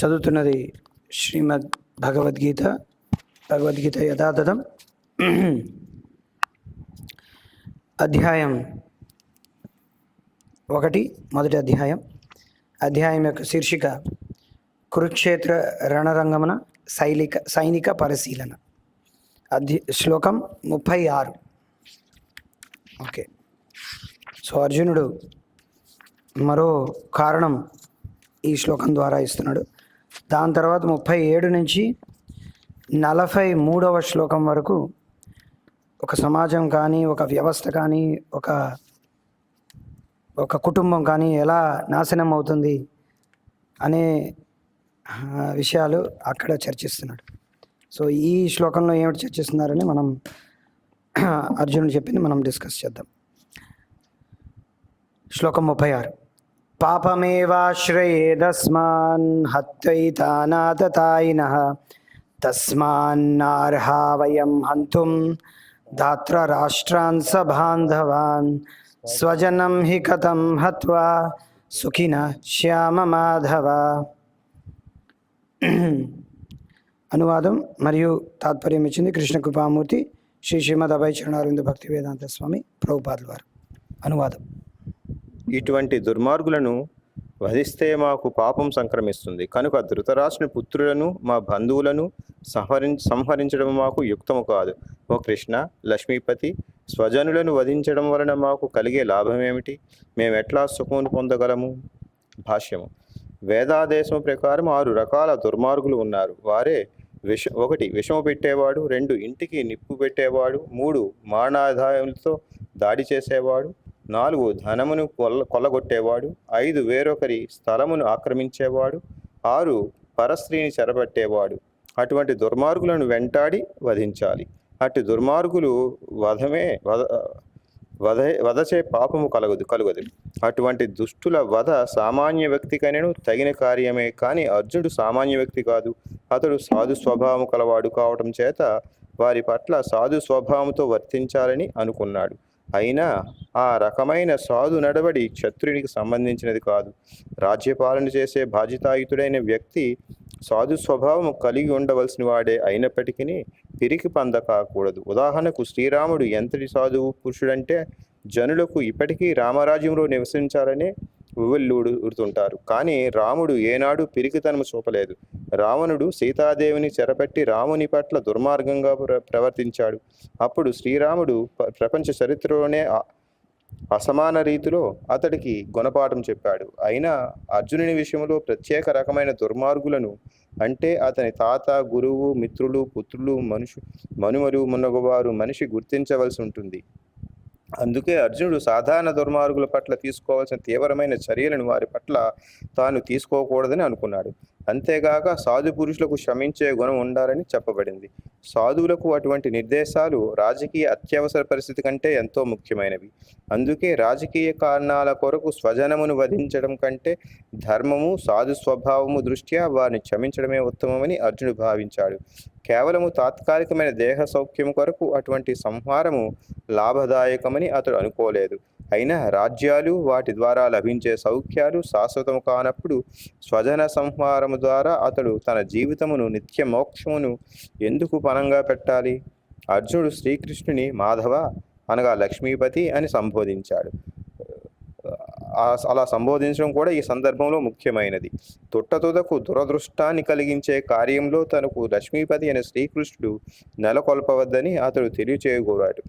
చదువుతున్నది శ్రీమద్ భగవద్గీత యథాతథం అధ్యాయం 1 మొదటి అధ్యాయం యొక్క శీర్షిక కురుక్షేత్ర రణరంగమున సైనిక పరిశీలన. శ్లోకం 36. ఓకే, సో అర్జునుడు మరో కారణం ఈ శ్లోకం ద్వారా ఇస్తున్నాడు. దాని తర్వాత 37 నుంచి 43వ శ్లోకం వరకు ఒక సమాజం కానీ, ఒక వ్యవస్థ కానీ, ఒక కుటుంబం కానీ ఎలా నాశనం అవుతుంది అనే విషయాలు అక్కడ చర్చిస్తున్నాడు. సో ఈ శ్లోకంలో ఏమిటి చర్చిస్తున్నారని మనం అర్జునుడు చెప్పింది మనం డిస్కస్ చేద్దాం. శ్లోకం 36. పాపమేవాశ్రయేదస్మాన్ హత్వైతానాతతాయినః తస్మాన్నార్హా వయం హంతుం దాత్ర రాష్ట్రాన్ సబాంధవాన్ స్వజనం హి కథం హత్వా సుఖిన శ్యామ మాధవ. అనువాదం మరియు తాత్పర్యం ఇచ్చింది కృష్ణ కృపామూర్తి శ్రీ శ్రీమద్ అభయ చరణారవింద భక్తి వేదాంత స్వామి ప్రభుపాదుల వారు. అనువాదం: ఇటువంటి దుర్మార్గులను వధిస్తే మాకు పాపం సంక్రమిస్తుంది కనుక ధృతరాష్ట్రుని పుత్రులను మా బంధువులను సంహరించడం మాకు యుక్తము కాదు. ఓ కృష్ణ, లక్ష్మీపతి, స్వజనులను వధించడం వలన మాకు కలిగే లాభమేమిటి? మేమెట్లా సుఖమును పొందగలము? భాష్యము: వేదాదేశము ప్రకారం 6 రకాల దుర్మార్గులు ఉన్నారు. వారే 1 విషము పెట్టేవాడు, 2 ఇంటికి నిప్పు పెట్టేవాడు, 3 మారణాదాయులతో దాడి చేసేవాడు, 4 ధనమును కొల్లగొట్టేవాడు, 5 వేరొకరి స్థలమును ఆక్రమించేవాడు, 6 పరస్త్రీని చెరబట్టేవాడు. అటువంటి దుర్మార్గులను వెంటాడి వధించాలి. అటు దుర్మార్గులు వధచే పాపము కలుగదు. అటువంటి దుష్టుల వధ సామాన్య వ్యక్తికైనను తగిన కార్యమే. కానీ అర్జునుడు సామాన్య వ్యక్తి కాదు. అతడు సాధు స్వభావము కలవాడు కావటం చేత వారి పట్ల సాధు స్వభావంతో వర్తించాలని అనుకున్నాడు. అయినా ఆ రకమైన సాధు నడవడి క్షత్రునికి సంబంధించినది కాదు. రాజ్యపాలన చేసే బాధ్యతాయుతుడైన వ్యక్తి సాధు స్వభావము కలిగి ఉండవలసిన వాడే అయినప్పటికీ పిరికి పంద కాకూడదు. ఉదాహరణకు శ్రీరాముడు ఎంతటి సాధువు పురుషుడంటే జనులకు ఇప్పటికీ రామరాజ్యంలో నివసించాలనే ఉవ్వెళ్ళూడుతుంటారు. కానీ రాముడు ఏనాడు పిరికితనము చూపలేదు. రావణుడు సీతాదేవిని చెరపట్టి రాముని పట్ల దుర్మార్గంగా ప్రవర్తించాడు. అప్పుడు శ్రీరాముడు ప్రపంచ చరిత్రలోనే అసమాన రీతిలో అతడికి గుణపాఠం చెప్పాడు. అయినా అర్జునుని విషయంలో ప్రత్యేక రకమైన దుర్మార్గులను, అంటే అతని తాత, గురువు, మిత్రులు, పుత్రులు, మనుమలు మున్నగువారు మనిషి గుర్తించవలసి ఉంటుంది. అందుకే అర్జునుడు సాధారణ దుర్మార్గుల పట్ల తీసుకోవాల్సిన తీవ్రమైన చర్యలను వారి పట్ల తాను తీసుకోకూడదని అనుకున్నాడు. అంతేగాక సాధు పురుషులకు క్షమించే గుణం ఉండాలని చెప్పబడింది. సాధువులకు అటువంటి నిర్దేశాలు రాజకీయ అత్యవసర పరిస్థితి కంటే ఎంతో ముఖ్యమైనవి. అందుకే రాజకీయ కారణాల కొరకు స్వజనమును వధించడం కంటే ధర్మము, సాధు స్వభావము దృష్ట్యా వారిని క్షమించడమే ఉత్తమమని అర్జునుడు భావించాడు. కేవలము తాత్కాలికమైన దేహ సౌఖ్యం కొరకు అటువంటి సంహారము లాభదాయకమని అతడు అనుకోలేదు. అయినా రాజ్యాలు, వాటి ద్వారా లభించే సౌఖ్యాలు శాశ్వతము కానప్పుడు స్వజన సంహారము ద్వారా అతడు తన జీవితమును, నిత్య మోక్షమును ఎందుకు పణంగా పెట్టాలి? అర్జునుడు శ్రీకృష్ణుని మాధవ అనగా లక్ష్మీపతి అని సంబోధించాడు. అలా సంబోధించడం కూడా ఈ సందర్భంలో ముఖ్యమైనది. తుట్టతుదకు దురదృష్టాన్ని కలిగించే కార్యంలో తనకు లక్ష్మీపతి అనే శ్రీకృష్ణుడు నెలకొల్పవద్దని అతడు తెలియచేయగోరాడు.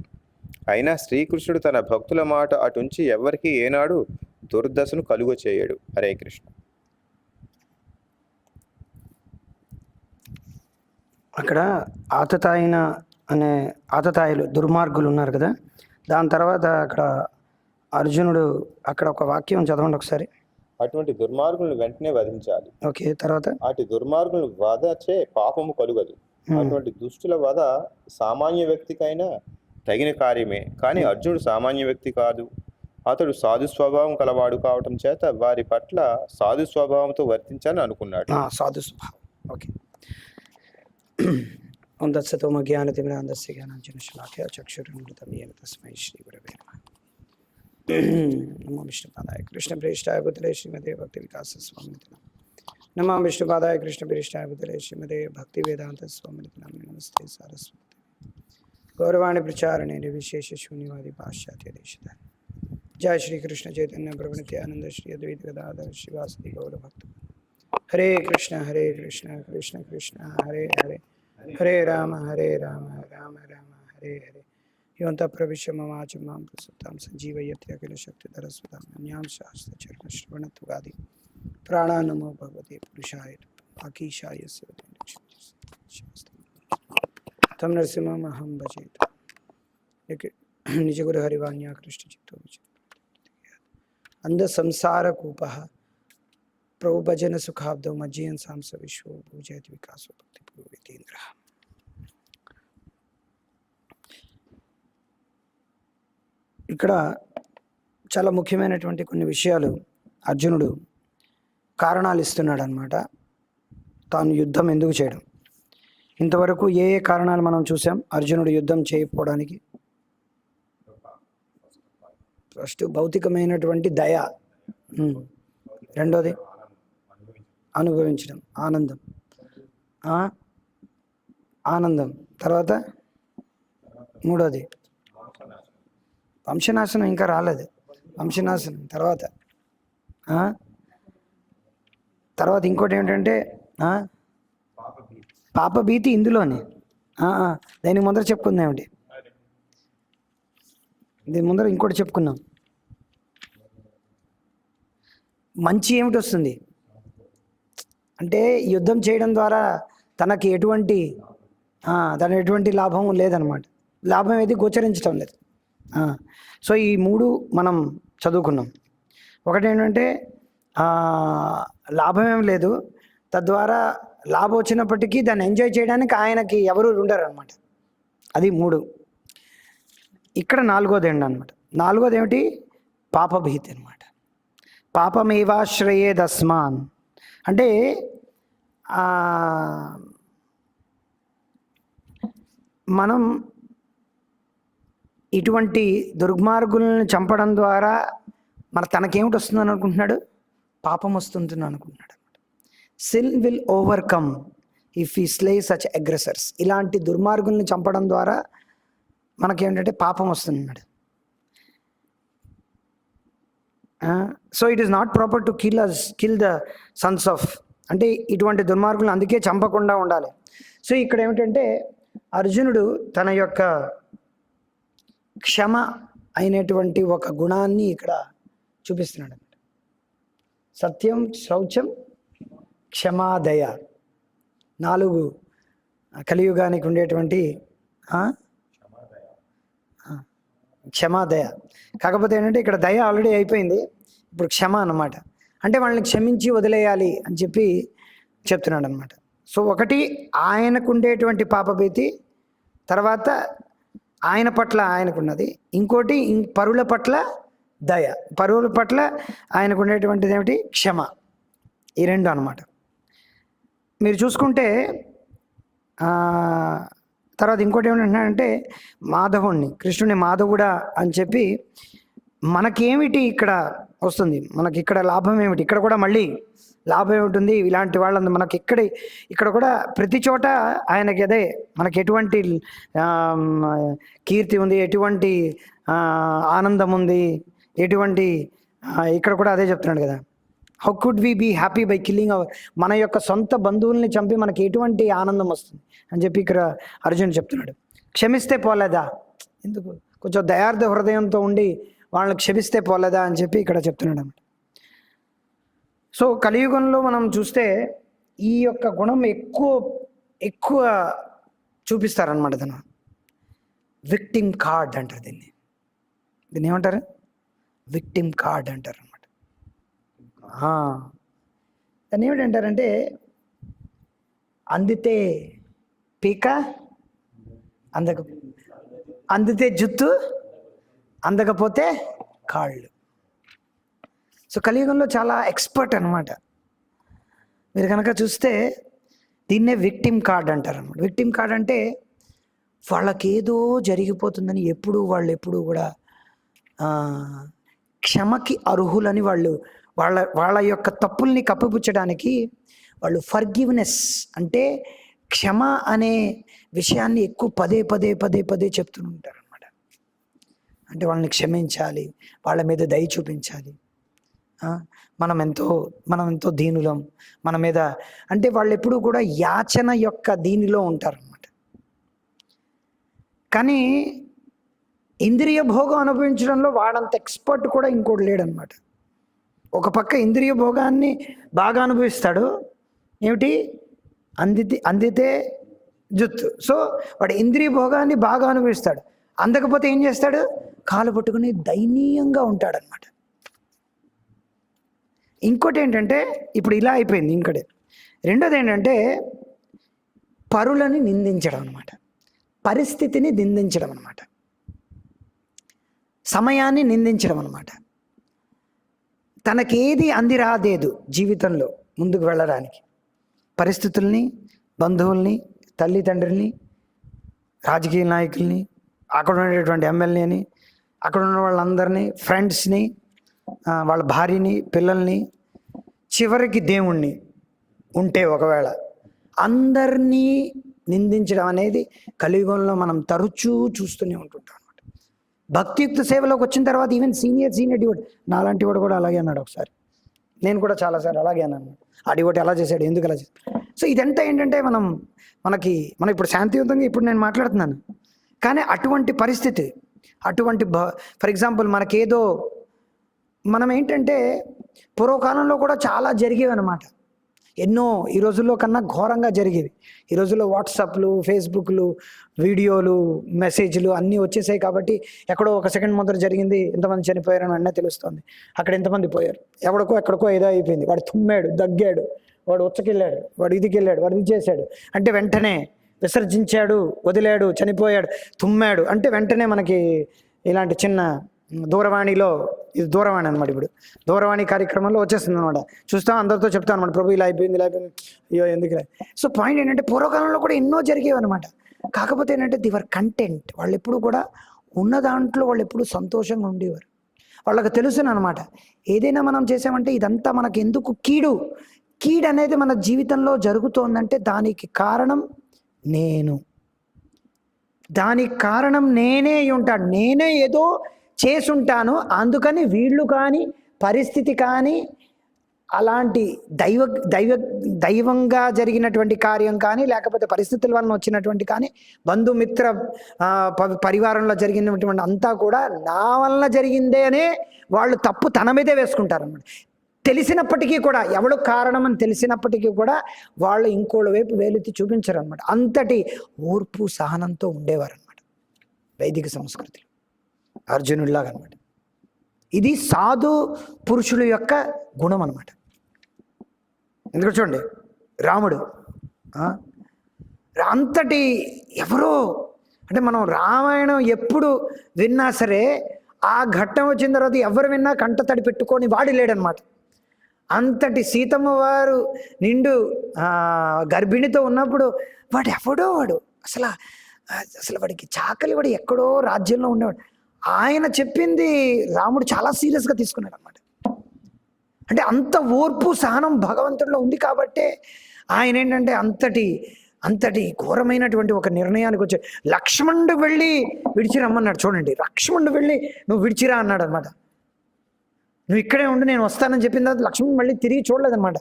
అయినా శ్రీకృష్ణుడు తన భక్తుల మాట అటుంచి ఎవరికి ఏనాడు దుర్దశను కలుగ చేయడు. హరే కృష్ణ. అక్కడ ఆతతాయిలు దుర్మార్గులు ఉన్నారు కదా. దాని తర్వాత అక్కడ అర్జునుడు అక్కడ ఒక వాక్యం చదవండి ఒకసారి. అటువంటి దుర్మార్గులను వెంటనే వధించాలి. ఓకే, తర్వాత అటు దుర్మార్గులను వధచే పాపము కలుగదు. అటువంటి దుష్టుల వధ సామాన్య వ్యక్తికైనా తగిన కార్యమే. కానీ అర్జునుడు సామాన్య వ్యక్తి కాదు. అతడు సాధు స్వభావం కలవాడు కావటం చేత వారి పట్ల సాధు స్వభావంతో వర్తించాలని అనుకున్నాడు. సాధు స్వభావం. ఓకే ఓం తత్సతోమ జ్ఞానతిమిరాంధస్య జ్ఞానాంజనశలాకయా చక్షురున్మిలితం येन తస్మై శ్రీగురవే నమః. నమో విష్ణుపాదాయ కృష్ణప్రేష్టాయ భూతలే శ్రీమతే భక్తి వికాస స్వామినితి నమో విష్ణుపాదాయ కృష్ణప్రేష్టాయ భూతలే శ్రీమతే భక్తి వేదాంత స్వామినితి నమస్తే సారస్వతి గౌరవాణి ప్రచారణే నిర్విశేష శూన్యవాది పాశ్చాత్య దేశధారి. జయ శ్రీకృష్ణ చైతన్య ప్రభు నిత్యానంద శ్రీ అద్వైత గదాధర శ్రీవాసది గౌర భక్త. హరే కృష్ణ కృష్ణ కృష్ణ హరే హరే హరే రామ రామ రామ హరే హరే. యోంత ప్రవిశ్య మమాచ మాం ప్రసుతాం సంజీవయత్య అఖిల శక్తిధర సుతాం అన్యాం శాస్త్రచరణ శ్రవణత్వాది ప్రాణానమో భగవతే పురుషాయ అకీషాయ తం నరసింహమహం భజేత్ నిజ గురు హరివాణ్యా కృష్ణ చిత్తో అంధ సంసార కూప ప్రభు భజన సుఖాబ్దం మజ్జయన్ సాంస విశ్వ భూజయతి వికాసో భక్తి పూర్వేంద్ర. ఇక్కడ చాలా ముఖ్యమైనటువంటి కొన్ని విషయాలు అర్జునుడు కారణాలు ఇస్తున్నాడు అన్నమాట, తాను యుద్ధం ఎందుకు చేయడం. ఇంతవరకు ఏ ఏ కారణాలు మనం చూసాం అర్జునుడు యుద్ధం చేయకపోవడానికి? ఫస్ట్ భౌతికమైనటువంటి దయ, రెండోది అనుభవించడం ఆనందం, తర్వాత మూడోది వంశనాశనం, ఇంకా రాలేదు వంశనాశనం. తర్వాత ఇంకోటి ఏంటంటే పాపభీతి. ఇందులోనే దానికి ముందర చెప్పుకుందాం ఏమిటి, దీని ముందర ఇంకోటి చెప్పుకున్నాం. మంచి ఏమిటి వస్తుంది అంటే యుద్ధం చేయడం ద్వారా తనకి ఎటువంటి లాభం లేదనమాట. లాభం ఏది గోచరించడం లేదు. సో ఈ మూడు మనం చదువుకున్నాం. ఒకటి ఏంటంటే లాభం ఏం లేదు, తద్వారా లాభం వచ్చినప్పటికీ దాన్ని ఎంజాయ్ చేయడానికి ఆయనకి ఎవరు ఉండరు అనమాట. అది మూడు. ఇక్కడ నాలుగోది ఏంటి అనమాట. నాలుగోది ఏమిటి? పాపభీతి అనమాట. పాపమేవాశ్రయేదస్మాన్ అంటే మనం ఇటువంటి దుర్మార్గులను చంపడం ద్వారా తనకేమిటి వస్తుందని అనుకుంటున్నాడు? పాపం వస్తుంది అనుకుంటున్నాడు. సిన్ విల్ ఓవర్కమ్ ఇఫ్ ఈ స్లే సచ్ అగ్రెసర్స్. ఇలాంటి దుర్మార్గుల్ని చంపడం ద్వారా మనకేంటంటే పాపం వస్తున్నాడు. So it is not proper to kill the Sons of, అంటే ఇటువంటి దుర్మార్గులను అందుకే చంపకుండా ఉండాలి. సో ఇక్కడ ఏమిటంటే అర్జునుడు తన యొక్క క్షమ అయినటువంటి ఒక గుణాన్ని ఇక్కడ చూపిస్తున్నాడు. సత్యం, శౌచం, క్షమాదయ, 4 కలియుగానికి ఉండేటువంటి క్షమాదయ. కాకపోతే ఏంటంటే ఇక్కడ దయ ఆల్రెడీ అయిపోయింది, ఇప్పుడు క్షమ అన్నమాట. అంటే వాళ్ళని క్షమించి వదిలేయాలి అని చెప్పి చెప్తున్నాడు అనమాట. సో ఒకటి ఆయనకు ఉండేటువంటి పాపభీతి, తర్వాత ఆయన పట్ల ఆయనకున్నది, ఇంకోటి పరుల పట్ల దయ, పరుల పట్ల ఆయనకు ఉండేటువంటిది ఏమిటి? క్షమ. ఈ రెండు అనమాట. మీరు చూసుకుంటే తర్వాత ఇంకోటి ఏమంటున్నాడంటే మాధవుణ్ణి, కృష్ణుని మాధవుడా అని చెప్పి మనకేమిటి ఇక్కడ వస్తుంది, మనకి ఇక్కడ లాభం ఏమిటి? ఇక్కడ కూడా మళ్ళీ లాభం ఏమిటి? ఇలాంటి వాళ్ళందరూ మనకి ఇక్కడ కూడా ప్రతి చోట ఆయనకి అదే, మనకి ఎటువంటి కీర్తి ఉంది, ఎటువంటి ఆనందం ఉంది, ఎటువంటి ఇక్కడ కూడా అదే చెప్తున్నాడు కదా. How could we be happy by killing our, మన యొక్క సొంత బంధువుల్ని చంపి మనకి ఎటువంటి ఆనందం వస్తుంది అని చెప్పి ఇక్కడ అర్జునుడు చెప్తున్నాడు. క్షమిస్తే పోలేదా? ఎందుకు? కొంచెం దయార్థ హృదయంతో ఉండి వాళ్ళని క్షమిస్తే పోలేదా అని చెప్పి ఇక్కడ చెప్తున్నాడు అన్నమాట. సో కలియుగంలో మనం చూస్తే ఈ యొక్క గుణం ఎక్కువ చూపిస్తారనమాట. తను విక్టిమ్ కార్డ్ అంటారు దీన్ని ఏమంటారు? విక్టిమ్ కార్డ్ అంటారు అనమాట. దాన్ని ఏమిటంటారంటే అందితే పీక, అందితే జుత్తు, అందకపోతే కాళ్ళు. సో కలియుగంలో చాలా ఎక్స్పర్ట్ అనమాట. మీరు కనుక చూస్తే దీన్నే విక్టిమ్ కార్డ్ అంటారు అనమాట. విక్టిమ్ కార్డ్ అంటే వాళ్ళకేదో జరిగిపోతుందని వాళ్ళు ఎప్పుడు కూడా క్షమకి అర్హులని వాళ్ళ యొక్క తప్పుల్ని కప్పిపుచ్చడానికి వాళ్ళు ఫర్గివ్నెస్ అంటే క్షమ అనే విషయాన్ని ఎక్కువ పదే చెప్తూ ఉంటారు. అంటే వాళ్ళని క్షమించాలి, వాళ్ళ మీద దయ చూపించాలి, మనం ఎంతో దీనులం మన మీద, అంటే వాళ్ళు ఎప్పుడు కూడా యాచన యొక్క దీనిలో ఉంటారన్నమాట. కానీ ఇంద్రియ భోగం అనుభవించడంలో వాడంత ఎక్స్పర్ట్ కూడా ఇంకోటి లేడనమాట. ఒక పక్క ఇంద్రియ భోగాన్ని బాగా అనుభవిస్తాడు, ఏమిటి అందితే జుత్తు. సో వాడు ఇంద్రియ భోగాన్ని బాగా అనుభవిస్తాడు, అందకపోతే ఏం చేస్తాడు, కాలు పట్టుకుని దయనీయంగా ఉంటాడనమాట. ఇంకోటి ఏంటంటే ఇప్పుడు ఇలా అయిపోయింది. ఇంకోటి రెండోది ఏంటంటే పరులని నిందించడం అనమాట, పరిస్థితిని నిందించడం అనమాట, సమయాన్ని నిందించడం అనమాట. తనకేది అందిరాదేదు జీవితంలో ముందుకు వెళ్ళడానికి, పరిస్థితుల్ని, బంధువుల్ని, తల్లిదండ్రుల్ని, రాజకీయ నాయకుల్ని, అక్కడ ఉండేటువంటి ఎమ్మెల్యేని, అక్కడ ఉన్న వాళ్ళందరినీ, ఫ్రెండ్స్ని, వాళ్ళ భార్యని, పిల్లల్ని, చివరికి దేవుణ్ణి ఉంటే ఒకవేళ అందరినీ నిందించడం అనేది కలియుగంలో మనం తరచూ చూస్తూనే ఉంటుంటాం అనమాట. భక్తియుక్త సేవలోకి వచ్చిన తర్వాత ఈవెన్ సీనియర్ డివోటీ నాలాంటి వాడు కూడా అలాగే అన్నాడు ఒకసారి. నేను కూడా చాలాసార్లు అలాగే అన్నాను, ఆ డివోటీ ఎలా చేశాడు, ఎందుకు అలా చేశాడు. సో ఇదంతా ఏంటంటే మనం ఇప్పుడు శాంతియుతంగా ఇప్పుడు నేను మాట్లాడుతున్నాను, కానీ అటువంటి పరిస్థితి, ఫర్ ఎగ్జాంపుల్ మనం ఏంటంటే పూర్వకాలంలో కూడా చాలా జరిగేవి అనమాట. ఎన్నో ఈ రోజుల్లో కన్నా ఘోరంగా జరిగేవి. ఈ రోజుల్లో వాట్సాప్లు, ఫేస్బుక్లు, వీడియోలు, మెసేజ్లు అన్నీ వచ్చేసాయి కాబట్టి ఎక్కడో ఒక సెకండ్ ముందర జరిగింది ఎంతమంది చనిపోయారని అన్నీ తెలుస్తుంది. అక్కడ ఎంతమంది పోయారు, ఎక్కడికో ఏదో అయిపోయింది, వాడు తుమ్మాడు, దగ్గాడు, వాడు ఉచ్చకెళ్ళాడు, వాడు ఇదికెళ్ళాడు, వాడు ఇది చేశాడు అంటే వెంటనే విసర్జించాడు, వదిలాడు, చనిపోయాడు, తుమ్మాడు అంటే వెంటనే మనకి ఇలాంటి చిన్న దూరవాణిలో, ఇది దూరవాణి అనమాట, ఇప్పుడు దూరవాణి కార్యక్రమంలో వచ్చేస్తుంది అనమాట. చూస్తాం, అందరితో చెప్తాం అనమాట, ప్రభు ఇలా అయిపోయింది, అయ్యో ఎందుకు. సో పాయింట్ ఏంటంటే పూర్వకాలంలో కూడా ఎన్నో జరిగేవి అనమాట. కాకపోతే ఏంటంటే దివర్ కంటెంట్, వాళ్ళు ఎప్పుడు కూడా ఉన్న దాంట్లో వాళ్ళు ఎప్పుడు సంతోషంగా ఉండేవారు. వాళ్ళకి తెలుసును అనమాట, ఏదైనా మనం చేసామంటే ఇదంతా మనకు ఎందుకు కీడు అనేది మన జీవితంలో జరుగుతోందంటే దానికి కారణం నేనే ఉంటాను, నేనే ఏదో చేసుంటాను, అందుకని వీళ్ళు కానీ పరిస్థితి కానీ అలాంటి దైవంగా జరిగినటువంటి కార్యం కానీ, లేకపోతే పరిస్థితుల వలన వచ్చినటువంటి కానీ, బంధుమిత్ర పరివారంలో జరిగినటువంటి అంతా కూడా నా వలన జరిగిందే అనే వాళ్ళు తప్పు తన మీదే వేసుకుంటారన్నమాట. తెలిసినప్పటికీ కూడా, ఎవడు కారణం అని తెలిసినప్పటికీ కూడా వాళ్ళు ఇంకోళ్ళ వైపు వేలెత్తి చూపించరు అనమాట. అంతటి ఓర్పు సహనంతో ఉండేవారు అనమాట వైదిక సంస్కృతిలో, అర్జునుడిలాగా అనమాట. ఇది సాధు పురుషుల యొక్క గుణం అనమాట. ఎందుకంటే చూడండి, రాముడు అంతటి ఎవరో, అంటే మనం రామాయణం ఎప్పుడు విన్నా సరే ఆ ఘట్టం వచ్చిన తర్వాత ఎవరు విన్నా కంటతడి పెట్టుకొని వాడి లేడనమాట. అంతటి సీతమ్మ వారు నిండు గర్భిణితో ఉన్నప్పుడు వాడు అసలు వాడికి చాకలి, వాడు ఎక్కడో రాజ్యంలో ఉండేవాడు. ఆయన చెప్పింది రాముడు చాలా సీరియస్గా తీసుకున్నాడు అనమాట. అంటే అంత ఓర్పు సహనం భగవంతుడిలో ఉంది కాబట్టే ఆయన ఏంటంటే అంతటి ఘోరమైనటువంటి ఒక నిర్ణయానికి వచ్చాడు. లక్ష్మణుడు వెళ్ళి విడిచిరమ్మన్నాడు. చూడండి, లక్ష్మణుడు వెళ్ళి నువ్వు విడిచిరా అన్నాడు అనమాట. నువ్వు ఇక్కడే ఉండి నేను వస్తానని చెప్పిన తర్వాత లక్ష్మణుడు మళ్ళీ తిరిగి చూడలేదన్నమాట.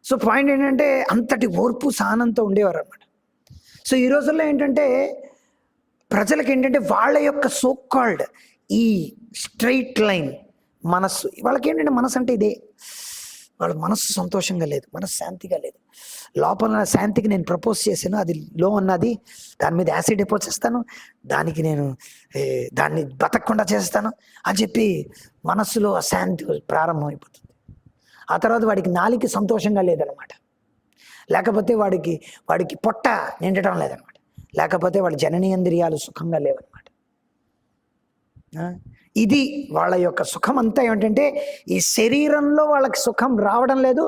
సో పాయింట్ ఏంటంటే అంతటి ఓర్పు సహనంతో ఉండేవారు అనమాట. సో ఈ రోజుల్లో ఏంటంటే ప్రజలకు ఏంటంటే వాళ్ళ యొక్క సోకాల్డ్ ఈ స్ట్రైట్ లైన్ మనస్సు, వాళ్ళకి ఏంటంటే మనసు అంటే ఇదే, వాళ్ళ మనస్సు సంతోషంగా లేదు, మనసు శాంతిగా లేదు. లోపల శాంతికి నేను ప్రపోజ్ చేశాను, అది లో ఉన్నది, దాని మీద యాసిడ్ పోసేస్తాను, దానికి నేను దాన్ని బతకకుండా చేస్తాను అని చెప్పి మనస్సులో అశాంతి ప్రారంభమైపోతుంది. ఆ తర్వాత వాడికి నాలికి సంతోషంగా లేదనమాట, లేకపోతే వాడికి పొట్ట నిండటం లేదనమాట, లేకపోతే వాడి జననేంద్రియాలు సుఖంగా లేవన్నమాట. ఇది వాళ్ళ యొక్క సుఖం అంతా ఏమిటంటే ఈ శరీరంలో వాళ్ళకి సుఖం రావడం లేదు,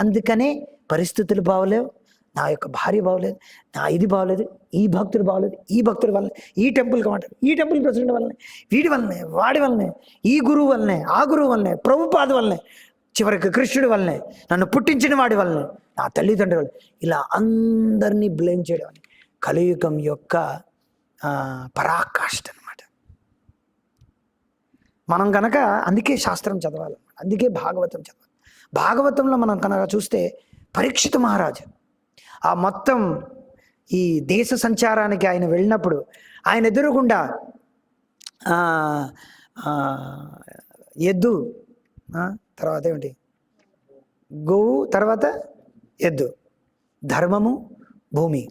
అందుకనే పరిస్థితులు బాగోలేవు, నా యొక్క భార్య బాగోలేదు, నా ఇది బాగోలేదు, ఈ భక్తుడు బాగోలేదు, ఈ భక్తుడి వల్లనే, ఈ టెంపుల్కి అంటారు, ఈ టెంపుల్ ప్రెసిడెంట్ వల్లనే, వీడి వల్లనే, వాడి వల్లనే, ఈ గురువు వల్లనే, ఆ గురువు వల్లనే, ప్రభుపాద వల్లనే, చివరికి కృష్ణుడి వల్లనే, నన్ను పుట్టించిన వాడి వల్లనే, నా తల్లిదండ్రుల వల్ల, ఇలా అందరినీ బ్లేమ్ చేయడం అని కలియుగం యొక్క పరాకాష్ట అనమాట. మనం కనుక అందుకే శాస్త్రం చదవాలి, అందుకే భాగవతం చదవాలి. భాగవతంలో మనం కనుక చూస్తే పరీక్షిత్ మహారాజు ఆ మొత్తం ఈ దేశ సంచారానికి ఆయన వెళ్ళినప్పుడు ఆయన ఎదురుగుండా ఎద్దు, తర్వాత ఏమిటి, గోవు, తర్వాత ఎద్దు, ధర్మము, భూమి,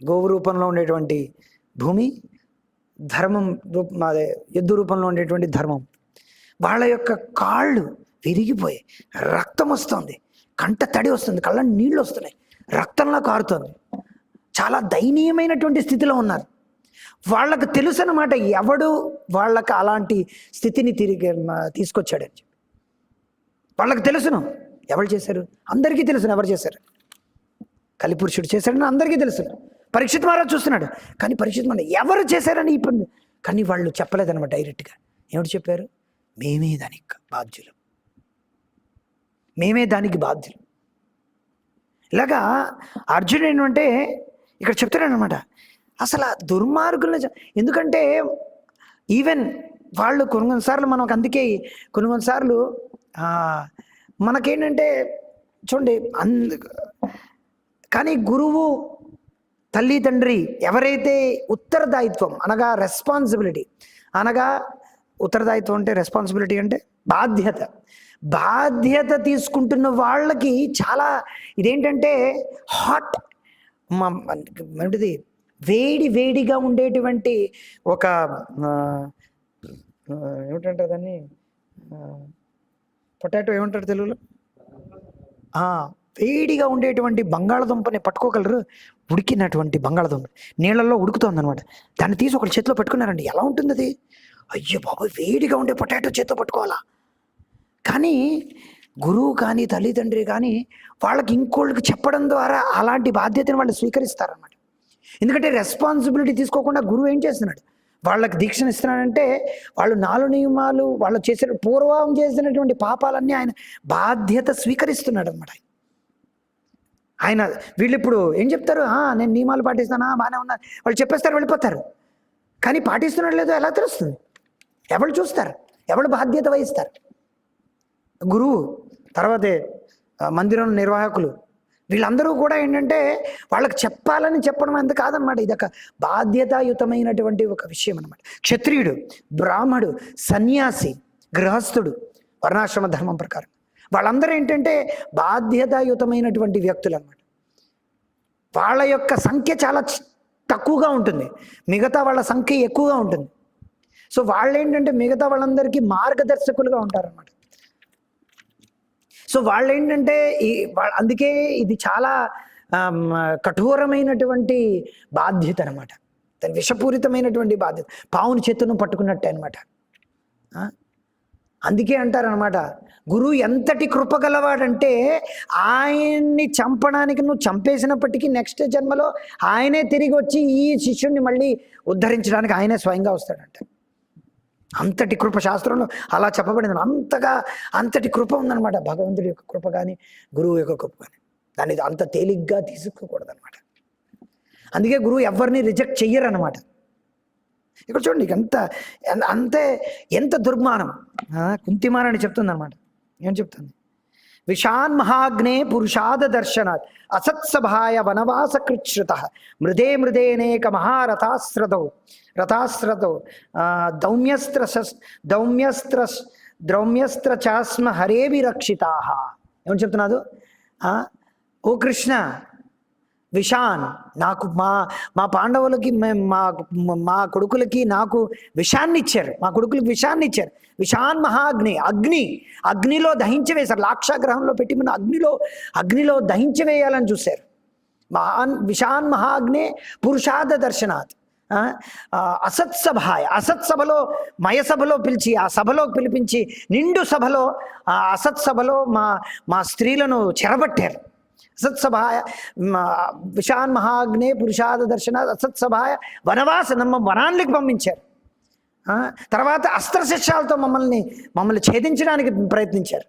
గోవు రూపంలో ఉండేటువంటి భూమి, ధర్మం అదే ఎద్దు రూపంలో ఉండేటువంటి ధర్మం, వాళ్ళ యొక్క కాళ్ళు విరిగిపోయి రక్తం వస్తుంది, కంట తడి వస్తుంది, కళ్ళ నీళ్ళు వస్తున్నాయి, రక్తంలా కారుతుంది, చాలా దయనీయమైనటువంటి స్థితిలో ఉన్నారు. వాళ్ళకు తెలుసు అన్నమాట ఎవడు వాళ్ళకి అలాంటి స్థితిని తిరిగి తీసుకొచ్చాడని చెప్పి వాళ్ళకి తెలుసును. ఎవరు చేశారు? అందరికీ తెలుసును ఎవరు చేశారు. కలిపురుషుడు చేశాడని అందరికీ తెలుసు. పరీక్షిత్ మహారాజు చూస్తున్నాడు, కానీ పరీక్షిత్ మహారాజు ఎవరు చేశారని ఇప్పుడు కానీ వాళ్ళు చెప్పలేదన్నమాట. డైరెక్ట్గా ఏమిటి చెప్పారు? మేమే దానికి బాధ్యులు, మేమే దానికి బాధ్యులు. ఇలాగా అర్జునుడు ఏంటంటే ఇక్కడ చెప్తున్నాడు అనమాట. అసలు ఆ దుర్మార్గులను, ఎందుకంటే ఈవెన్ వాళ్ళు కొన్నిసార్లు మనకు అందుకే కొన్నిసార్లు మనకేంటంటే చూడండి కానీ గురువు, తల్లి, తండ్రి ఎవరైతే ఉత్తరదాయిత్వం అనగా రెస్పాన్సిబిలిటీ అనగా ఉత్తరదాయిత్వం అంటే రెస్పాన్సిబిలిటీ అంటే బాధ్యత తీసుకుంటున్న వాళ్ళకి చాలా ఇదేంటంటే హాట్ ఏంటిది వేడిగా ఉండేటువంటి ఒక ఏమిటంటారు దాన్ని, పొటాటో ఏమంటారు తెలుగులో, వేడిగా ఉండేటువంటి బంగాళదుంపని పట్టుకోగలరు. ఉడికినటువంటి బంగాళదుంప నీళ్ళల్లో ఉడుకుతుంది అనమాట. దాన్ని తీసి ఒకటి చేతిలో పెట్టుకున్నారండి, ఎలా ఉంటుంది అది? అయ్యో బాబు, వేడిగా ఉండే పొటాటో చేతిలో పట్టుకోవాలా. కానీ గురువు కానీ తల్లిదండ్రి కానీ వాళ్ళకి ఇంకోళ్ళకి చెప్పడం ద్వారా అలాంటి బాధ్యతను వాళ్ళు స్వీకరిస్తారన్నమాట. ఎందుకంటే రెస్పాన్సిబిలిటీ తీసుకోకుండా గురువు ఏం చేస్తున్నాడు? వాళ్ళకి దీక్షను ఇస్తున్నాడంటే వాళ్ళు 4 నియమాలు వాళ్ళు చేసిన పూర్వం చేసినటువంటి పాపాలన్నీ ఆయన బాధ్యత స్వీకరిస్తున్నాడు అనమాట. ఆయన వీళ్ళు ఇప్పుడు ఏం చెప్తారు? నేను నియమాలు పాటిస్తానా, బాగానే ఉన్నా, వాళ్ళు చెప్పేస్తారు, వెళ్ళిపోతారు. కానీ పాటిస్తున్నాడు లేదో ఎలా తెలుస్తుంది? ఎవరు చూస్తారు? ఎవరు బాధ్యత వహిస్తారు? గురువు, తర్వాతే మందిరం నిర్వాహకులు, వీళ్ళందరూ కూడా ఏంటంటే వాళ్ళకి చెప్పాలని చెప్పడం అంత కాదనమాట. ఇది ఒక బాధ్యతాయుతమైనటువంటి ఒక విషయం అనమాట. క్షత్రియుడు, బ్రాహ్మడు, సన్యాసి, గృహస్థుడు వర్ణాశ్రమ ధర్మం ప్రకారం వాళ్ళందరూ ఏంటంటే బాధ్యతాయుతమైనటువంటి వ్యక్తులు అనమాట. వాళ్ళ యొక్క సంఖ్య చాలా తక్కువగా ఉంటుంది, మిగతా వాళ్ళ సంఖ్య ఎక్కువగా ఉంటుంది. సో వాళ్ళు ఏంటంటే మిగతా వాళ్ళందరికీ మార్గదర్శకులుగా ఉంటారన్నమాట. సో వాళ్ళు ఏంటంటే అందుకే ఇది చాలా కఠోరమైనటువంటి బాధ్యత అనమాట. దాని విషపూరితమైనటువంటి బాధ్యత, పావుని చేతును పట్టుకున్నట్టే అనమాట. అందుకే అంటారనమాట, గురువు ఎంతటి కృపగలవాడంటే ఆయన్ని చంపడానికి నువ్వు చంపేసినప్పటికీ నెక్స్ట్ జన్మలో ఆయనే తిరిగి వచ్చి ఈ శిష్యుడిని మళ్ళీ ఉద్ధరించడానికి ఆయనే స్వయంగా వస్తాడంట. అంతటి కృప శాస్త్రంలో అలా చెప్పబడింది. అంతటి కృప ఉందన్నమాట. భగవంతుడి యొక్క కృప కానీ గురువు యొక్క కృప కానీ దాన్ని అంత తేలిగ్గా తీసుకోకూడదు అనమాట. అందుకే గురువు ఎవరిని రిజెక్ట్ చెయ్యరనమాట. ఇక్కడ చూడండి ఎంత దుర్మానం. కుంతిమానని చెప్తుంది అనమాట. ఏం చెప్తుంది? విషాన్ మహాగ్నే పురుషాద దర్శనాత్ అసత్సభాయ వనవాస కృచ్ఛృత మృదేనేక మహారథాస్రతో ద్రౌమ్యస్త్ర చాస్మ హరేవి రక్షితా. ఏమని చెప్తున్నాడు? ఓ కృష్ణ, విషాన్, నాకు మా పాండవులకి మా కొడుకులకి నాకు విషాన్ని ఇచ్చారు, మా కొడుకులకి విషాన్ని ఇచ్చారు. విషాన్ మహాగ్ని, అగ్నిలో దహించవేశారు. లాక్షాగ్రహంలో పెట్టి మన అగ్నిలో దహించవేయాలని చూశారు. విషాన్ మహాగ్నే పురుషాద దర్శనాత్ అసత్సభలో మయసభలో పిలిచి, ఆ సభలోకి పిలిపించి నిండు సభలో, ఆ అసత్సభలో మా స్త్రీలను చెరబట్టారు. అసత్సభాయ విషాన్ మహాగ్నే పురుషాద దర్శన అసత్సభాయ వనవాసనం వనానికి పంపించారు. తర్వాత అస్త్రశస్త్రాలతో మమ్మల్ని ఛేదించడానికి ప్రయత్నించారు.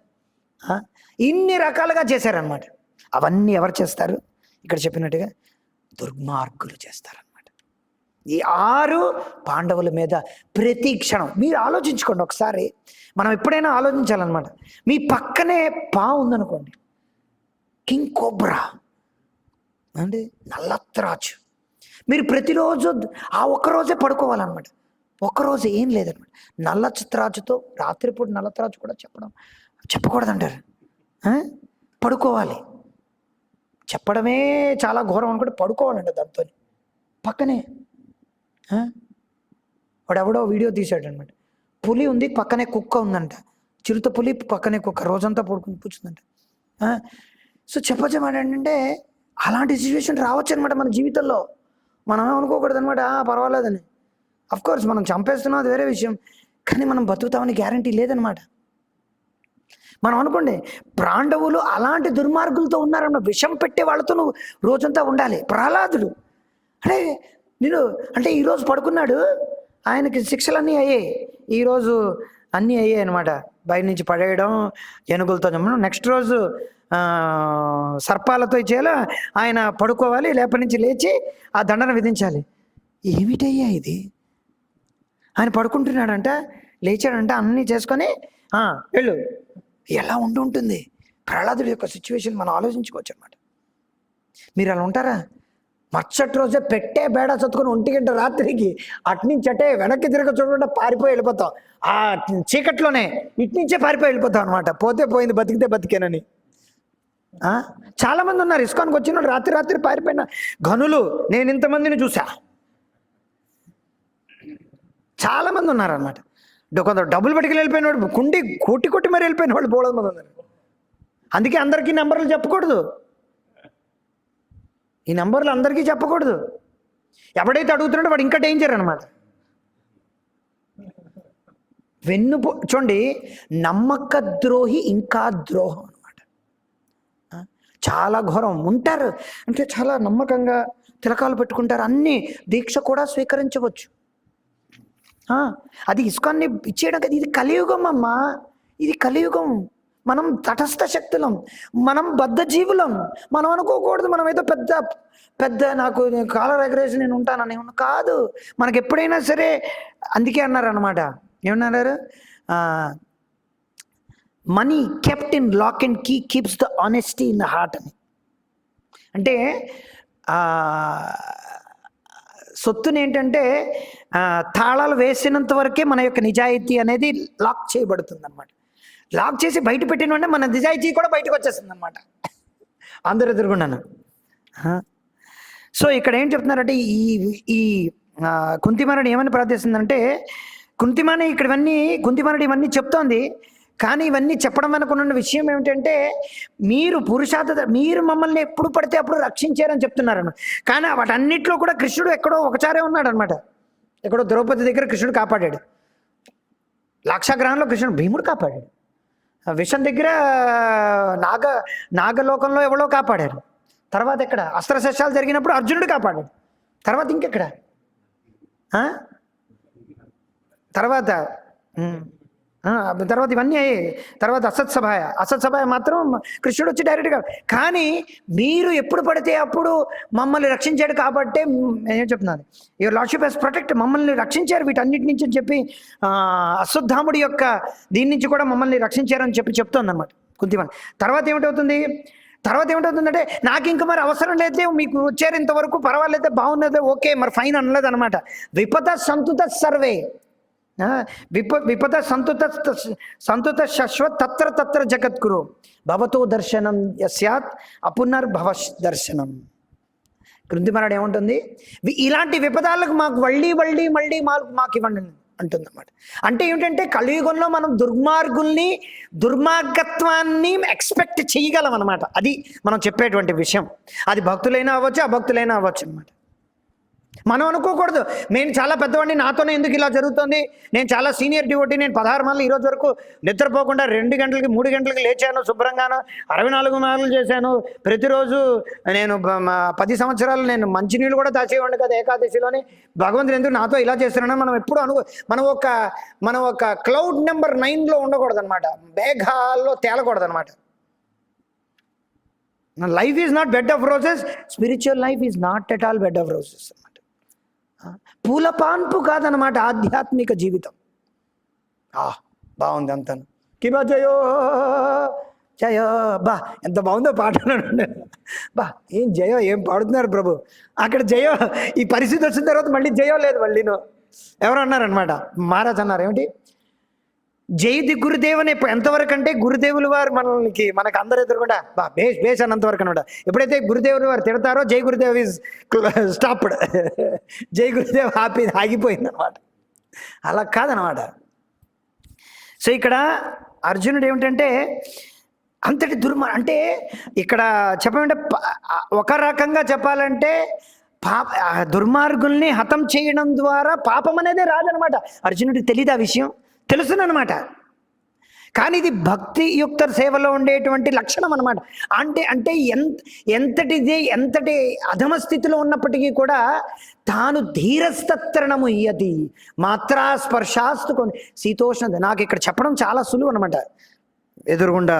ఇన్ని రకాలుగా చేశారనమాట. అవన్నీ ఎవరు చేస్తారు? ఇక్కడ చెప్పినట్టుగా దుర్మార్గులు చేస్తారనమాట. ఈ 6 పాండవుల మీద ప్రతి క్షణం మీరు ఆలోచించుకోండి ఒకసారి. మనం ఎప్పుడైనా ఆలోచించాలన్నమాట. మీ పక్కనే పాము ఉందనుకోండి, కింగ్ కోబ్రా అంటే నల్లత్రాచు, మీరు ప్రతిరోజు ఆ ఒక్కరోజే పడుకోవాలన్నమాట. ఒక్కరోజు ఏం లేదనమాట. నల్లత్రాచుతో రాత్రిపూట నల్లత్రాచు కూడా చెప్పకూడదంటారు. పడుకోవాలి. చెప్పడమే చాలా ఘోరం అనుకుంటే పడుకోవాలంట దాంతో పక్కనే. వాడెవడో వీడియో తీసాడనమాట. పులి ఉంది, పక్కనే కుక్క ఉందంట. చిరుత పులి పక్కనే కుక్క రోజంతా పడుకుని కూర్చుందంట. సో చెప్పేమంటే అలాంటి సిచ్యువేషన్ రావచ్చు అనమాట మన జీవితంలో. మనం అనుకోకూడదు అనమాట పర్వాలేదని. అఫ్కోర్స్ మనం చంపేస్తున్నాం, అది వేరే విషయం. కానీ మనం బతుకుతామని గ్యారంటీ లేదనమాట. మనం అనుకోండి, పాండవులు అలాంటి దుర్మార్గులతో ఉన్నారన్న విషం పెట్టే వాళ్ళతో నువ్వు రోజంతా ఉండాలి. ప్రహ్లాదుడు అంటే ఈరోజు పడుకున్నాడు, ఆయనకి శిక్షలన్నీ అయ్యాయి. ఈరోజు అన్నీ అయ్యాయి అనమాట. బయట నుంచి పడేయడం, ఏనుగులతో చంపడం. నెక్స్ట్ రోజు సర్పాలతో చేయాలి, ఆయన పడుకోవాలి, లేపటి నుంచి లేచి ఆ దండన విధించాలి. ఏమిటయ్యా ఇది? ఆయన పడుకుంటున్నాడంట, లేచాడంట, అన్నీ చేసుకొని వెళ్ళు. ఎలా ఉంటుంది ప్రహ్లాదుడి యొక్క సిచ్యువేషన్? మనం ఆలోచించుకోవచ్చు అనమాట. మీరు అలా ఉంటారా? మరుసటి రోజే పెట్టే బేడ చదువుకొని 1 గంట రాత్రికి అట్నుంచి అటే వెనక్కి తిరగ చూడకుండా పారిపోయి వెళ్ళిపోతాం. ఆ చీకట్లోనే ఇట్నుంచే పారిపోయి వెళ్ళిపోతాం అనమాట. పోతే పోయింది, బతికితే బతికేనని. చాలామంది ఉన్నారు ఇస్కాన్కి వచ్చిన రాత్రి పారిపోయిన ఘనులు. నేను ఇంతమందిని చూసా. చాలామంది ఉన్నారనమాట. కొందరు డబ్బులు పట్టుకెళ్ళి వెళ్ళిపోయిన వాడు, కొట్టి మరి వెళ్ళిపోయిన వాళ్ళు బోళ మంది ఉన్నారు. అందుకే అందరికీ నెంబర్లు చెప్పకూడదు. ఈ నెంబర్లు అందరికీ చెప్పకూడదు. ఎవడైతే అడుగుతున్నాడో వాడు ఇంకా డేంజర్ అనమాట. చూడండి, నమ్మక ద్రోహి ఇంకా ద్రోహం అనమాట. చాలా ఘోరం. ఉంటారు అంటే చాలా నమ్మకంగా తిలకాలు పెట్టుకుంటారు, అన్ని దీక్ష కూడా స్వీకరించవచ్చు. అది ఇస్కాన్ని ఇచ్చేయడం కదా. ఇది కలియుగం అమ్మా, ఇది కలియుగం. మనం తటస్థ శక్తులం, మనం బద్ధ జీవులం. మనం అనుకోకూడదు మనం ఏదో పెద్ద నాకు కాలర్ ఎగరేసి నేను ఉంటానని. కాదు, మనకి ఎప్పుడైనా సరే. అందుకే అన్నారు అనమాట, ఏమన్నారు? Money kept in lock and key keeps the honesty in the heart అని. అంటే సొత్తుని ఏంటంటే తాళాలు వేసినంత వరకే మన యొక్క నిజాయితీ అనేది లాక్ చేయబడుతుంది అనమాట. లాక్ చేసి బయట పెట్టిన వెంటనే మన నిజాయితీ కూడా బయటకు వచ్చేస్తుంది అనమాట, అందరు ఎదురుగున్నాను. సో ఇక్కడ ఏం చెప్తున్నారంటే ఈ కుంతిమారుడు ఏమని ప్రార్థిస్తుందంటే, కుంతిమారుడు ఇవన్నీ చెప్తోంది. కానీ ఇవన్నీ చెప్పడం వెనుకున్న విషయం ఏమిటంటే, మీరు మమ్మల్ని ఎప్పుడు పడితే అప్పుడు రక్షించారని చెప్తున్నారన్నమాట. కానీ వాటన్నిటిలో కూడా కృష్ణుడు ఎక్కడో ఒకసారే ఉన్నాడు అనమాట. ఎక్కడో ద్రౌపది దగ్గర కృష్ణుడు కాపాడాడు. లాక్షాగ్రహంలో కృష్ణుడు భీముడు కాపాడాడు. విషం దగ్గర నాగలోకంలో ఎవరో కాపాడారు. తర్వాత ఎక్కడ అస్త్రశస్త్రాలు జరిగినప్పుడు అర్జునుడు కాపాడాడు. తర్వాత ఇంకెక్కడ తర్వాత ఇవన్నీ అయ్యాయి. తర్వాత అసత్సభాయ మాత్రం కృష్ణుడు వచ్చి డైరెక్ట్గా. కానీ మీరు ఎప్పుడు పడితే అప్పుడు మమ్మల్ని రక్షించాడు కాబట్టి ఏం చెప్తున్నాను, యువర్ లార్డ్షిప్ హెస్ ప్రొటెక్ట్, మమ్మల్ని రక్షించారు వీటన్నిటి నుంచి అని చెప్పి అశ్వత్థాముడి యొక్క దీని నుంచి కూడా మమ్మల్ని రక్షించారని చెప్తోంది అనమాట కుంతిమాన్. తర్వాత ఏమిటవుతుందంటే, నాకు ఇంక మరి అవసరం అయితే మీకు వచ్చారు ఇంతవరకు పర్వాలేదు, బాగున్నదే, ఓకే, మరి ఫైన్ అనలేదు అనమాట. విపద సంతుత సర్వే, విపద సంతుత శశ్వత్ తత్ర జగద్గురు భవతో దర్శనం యస్యాత్ అపునర్భవ దర్శనం. కుంతిమారుడు ఏముంటుంది, ఇలాంటి విపదాలకు మాకు మళ్ళీ మాకు ఇవ్వండి అంటుందన్నమాట. అంటే ఏమిటంటే కలియుగంలో మనం దుర్మార్గత్వాన్ని ఎక్స్పెక్ట్ చేయగలం అనమాట. అది మనం చెప్పేటువంటి విషయం. అది భక్తులైనా అవ్వచ్చు, అభక్తులైనా అవ్వచ్చు అనమాట. మనం అనుకోకూడదు, నేను చాలా పెద్దవాడిని, నాతోనే ఎందుకు ఇలా జరుగుతుంది, నేను చాలా సీనియర్ డివోటీ, నేను 16 మార్లు ఈరోజు వరకు నిద్రపోకుండా 2 గంటలకి 3 గంటలకి లేచాను, శుభ్రంగాను 64 మార్లు చేశాను, ప్రతిరోజు నేను 10 సంవత్సరాలు నేను మంచినీళ్ళు కూడా దాచేవాడిని కదా ఏకాదశిలోని, భగవంతుడు ఎందుకు నాతో ఇలా చేస్తున్నాను మనం ఎప్పుడు మనం ఒక క్లౌడ్ నెంబర్ 9లో ఉండకూడదు అనమాట, మేఘాల్లో తేలకూడదు అనమాట. Life is not bed of roses, spiritual life is not at all bed of roses అనమాట. పూల పాన్పు కాదనమాట ఆధ్యాత్మిక జీవితం. బాగుంది అంతాను. కిబా జయో జయో, బా ఎంత బాగుందో పాట. బా ఏం జయో, ఏం పాడుతున్నారు ప్రభు. అక్కడ జయో, ఈ పరిస్థితి వచ్చిన తర్వాత మళ్ళీ జయో లేదు. మళ్ళీను ఎవరు అన్నారనమాట, మహారాజ్ అన్నారు, ఏమిటి జైది గురుదేవ్ అని ఎంతవరకు అంటే గురుదేవులు వారు మనకు అందరు ఎదురుకుండా బా బేస్ అన్నంతవరకు అనమాట. ఎప్పుడైతే గురుదేవులు వారు తిడతారో జై గురుదేవ్ ఈజ్ స్టాప్డ్, జై గురుదేవ్ ఆగిపోయింది అనమాట. అలా కాదనమాట. సో ఇక్కడ అర్జునుడు ఏమిటంటే అంతటి అంటే ఇక్కడ చెప్పమంటే ఒక రకంగా చెప్పాలంటే దుర్మార్గుల్ని హతం చేయడం ద్వారా పాపం అనేదే రాదనమాట. అర్జునుడికి తెలియదు ఆ విషయం, తెలుసునమాట. కానీ ఇది భక్తియుక్త సేవలో ఉండేటువంటి లక్షణం అనమాట. అంటే ఎంతటి అధమ స్థితిలో ఉన్నప్పటికీ కూడా తాను ధీరస్తత్రణము ఇయది మాత్రా స్పర్శాస్తు శీతోష్ణ. నాకు ఇక్కడ చెప్పడం చాలా సులువు అనమాట. ఎదురుగుండా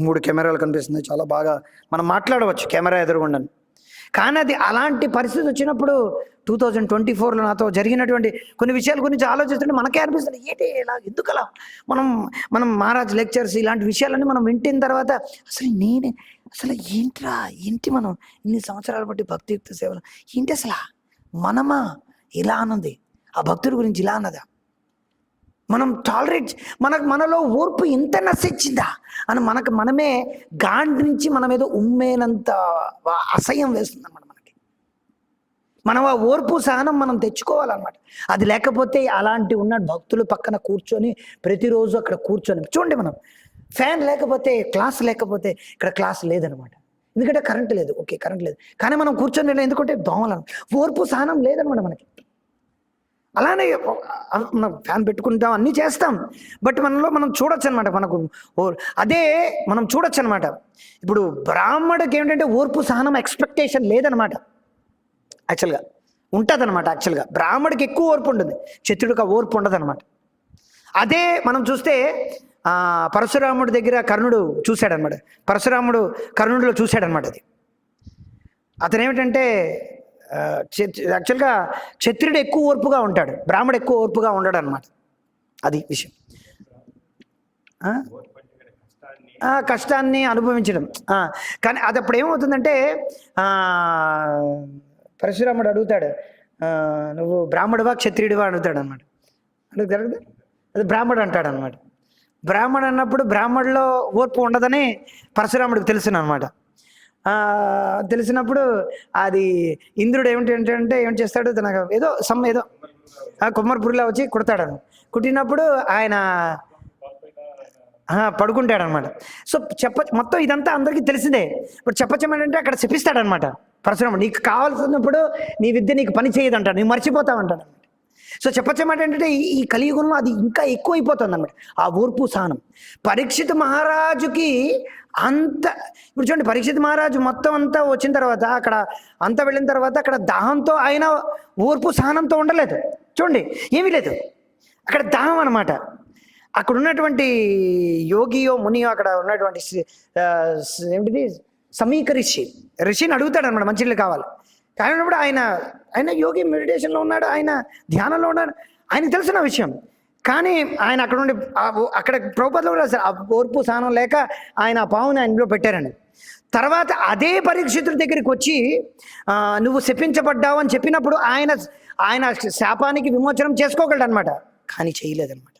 3 కెమెరాలు కనిపిస్తున్నాయి, చాలా బాగా మనం మాట్లాడవచ్చు కెమెరా ఎదురుగుండా. కానీ అది అలాంటి పరిస్థితి వచ్చినప్పుడు 2024లో నాతో జరిగినటువంటి కొన్ని విషయాల గురించి ఆలోచిస్తుంటే మనకే అనిపిస్తుంది, ఏంటి ఇలా ఎందుకలా మనం మహారాజ్ లెక్చర్స్ ఇలాంటి విషయాలన్నీ మనం వింటిన తర్వాత అసలు ఏంటి మనం ఇన్ని సంవత్సరాలు బట్టి భక్తియుక్త సేవలు ఏంటి అసలు మనమా ఇలా అన్నది, ఆ భక్తుడి గురించి ఇలా అన్నదా, మనం టాలరేట్ మనలో ఓర్పు ఇంత నశించిందా అని మనమే గాండ్రించి మన మీద ఉమ్మేనంత అసహ్యం వేస్తుంది అన్నమాట. మనం ఆ ఓర్పు సహనం మనం తెచ్చుకోవాలన్నమాట. అది లేకపోతే అలాంటి ఉన్న భక్తులు పక్కన కూర్చొని ప్రతిరోజు అక్కడ కూర్చొని చూడండి, మనం ఫ్యాన్ లేకపోతే క్లాస్ లేకపోతే ఇక్కడ క్లాస్ లేదనమాట. ఎందుకంటే కరెంట్ లేదు, ఓకే కరెంట్ లేదు, కానీ మనం కూర్చొని ఎందుకంటే దోమలను ఓర్పు సహనం లేదనమాట మనకి. అలానే మనం ఫ్యాన్ పెట్టుకుంటాం, అన్నీ చేస్తాం, బట్ మనలో మనం చూడొచ్చు అనమాట. అదే మనం చూడొచ్చు అనమాట. ఇప్పుడు బ్రాహ్మడికి ఏమిటంటే ఓర్పు సహనం ఎక్స్పెక్టేషన్ లేదనమాట. యాక్చువల్గా ఉంటుంది అనమాట. యాక్చువల్గా బ్రాహ్మడికి ఎక్కువ ఓర్పు ఉంటుంది, క్షత్రుడికి ఓర్పు ఉండదు అనమాట. అదే మనం చూస్తే పరశురాముడి దగ్గర కర్ణుడు చూశాడనమాట. పరశురాముడు కర్ణుడిలో చూశాడనమాట. అది అతను ఏమిటంటే యాక్చువల్గా క్షత్రుడు ఎక్కువ ఓర్పుగా ఉంటాడు, బ్రాహ్మడు ఎక్కువ ఓర్పుగా ఉండడు అనమాట. అది విషయం. కష్టాన్ని అనుభవించడం. కానీ అది అప్పుడు ఏమవుతుందంటే పరశురాముడు అడుగుతాడు, నువ్వు బ్రాహ్మడువా క్షత్రియుడివా అడుగుతాడు అనమాట. అడుగుతాడు, అది బ్రాహ్మడు అంటాడు అనమాట. బ్రాహ్మడు అన్నప్పుడు బ్రాహ్మడిలో ఓర్పు ఉండదని పరశురాముడికి తెలుసును అనమాట. తెలిసినప్పుడు అది ఇంద్రుడు ఏమిటంటే ఏం చేస్తాడు, తనకు ఏదో కొమ్మరిపురిలా వచ్చి కుడతాడు. కుట్టినప్పుడు ఆయన పడుకుంటాడు అనమాట. సో మొత్తం ఇదంతా అందరికీ తెలిసిందే. ఇప్పుడు చెప్పచ్చమంటే అక్కడ చెప్పిస్తాడనమాట పరశురాముడు, నీకు కావాల్సినప్పుడు నీ విద్య నీకు పని చేయదు అంటాడు, నీకు మర్చిపోతావు. సో చెప్పచ్చమాట ఏంటంటే ఈ కలియుగంలో అది ఇంకా ఎక్కువ అయిపోతుంది అన్నమాట, ఆ ఓర్పు సహనం. పరీక్షిత్ మహారాజుకి ఇప్పుడు చూడండి, పరీక్షిత్ మహారాజు మొత్తం అంతా వచ్చిన తర్వాత అక్కడ అంతా వెళ్ళిన తర్వాత అక్కడ దాహంతో ఆయన ఓర్పు సహనంతో ఉండలేదు. చూడండి, ఏమీ లేదు, అక్కడ దాహం అనమాట. అక్కడ ఉన్నటువంటి యోగియో మునియో అక్కడ ఉన్నటువంటి ఏమిటిది సమీక ఋషిని అడుగుతాడు అనమాట, మంచినీళ్ళు కావాలి. కానప్పుడు ఆయన యోగి మెడిటేషన్లో ఉన్నాడు, ఆయన ధ్యానంలో ఉన్నాడు, ఆయనకు తెలిసిన విషయం. కానీ ఆయన అక్కడ నుండి అక్కడ ప్రభుపాదులు కూడా రాశారు, ఆ ఓర్పు సహనం లేక ఆయన ఆ పావుని ఆయనలో పెట్టారండి. తర్వాత అదే పరీక్షితుడి దగ్గరికి వచ్చి నువ్వు శపించబడ్డావు అని చెప్పినప్పుడు ఆయన శాపానికి విమోచనం చేసుకోగలడు అనమాట, కానీ చేయలేదన్నమాట.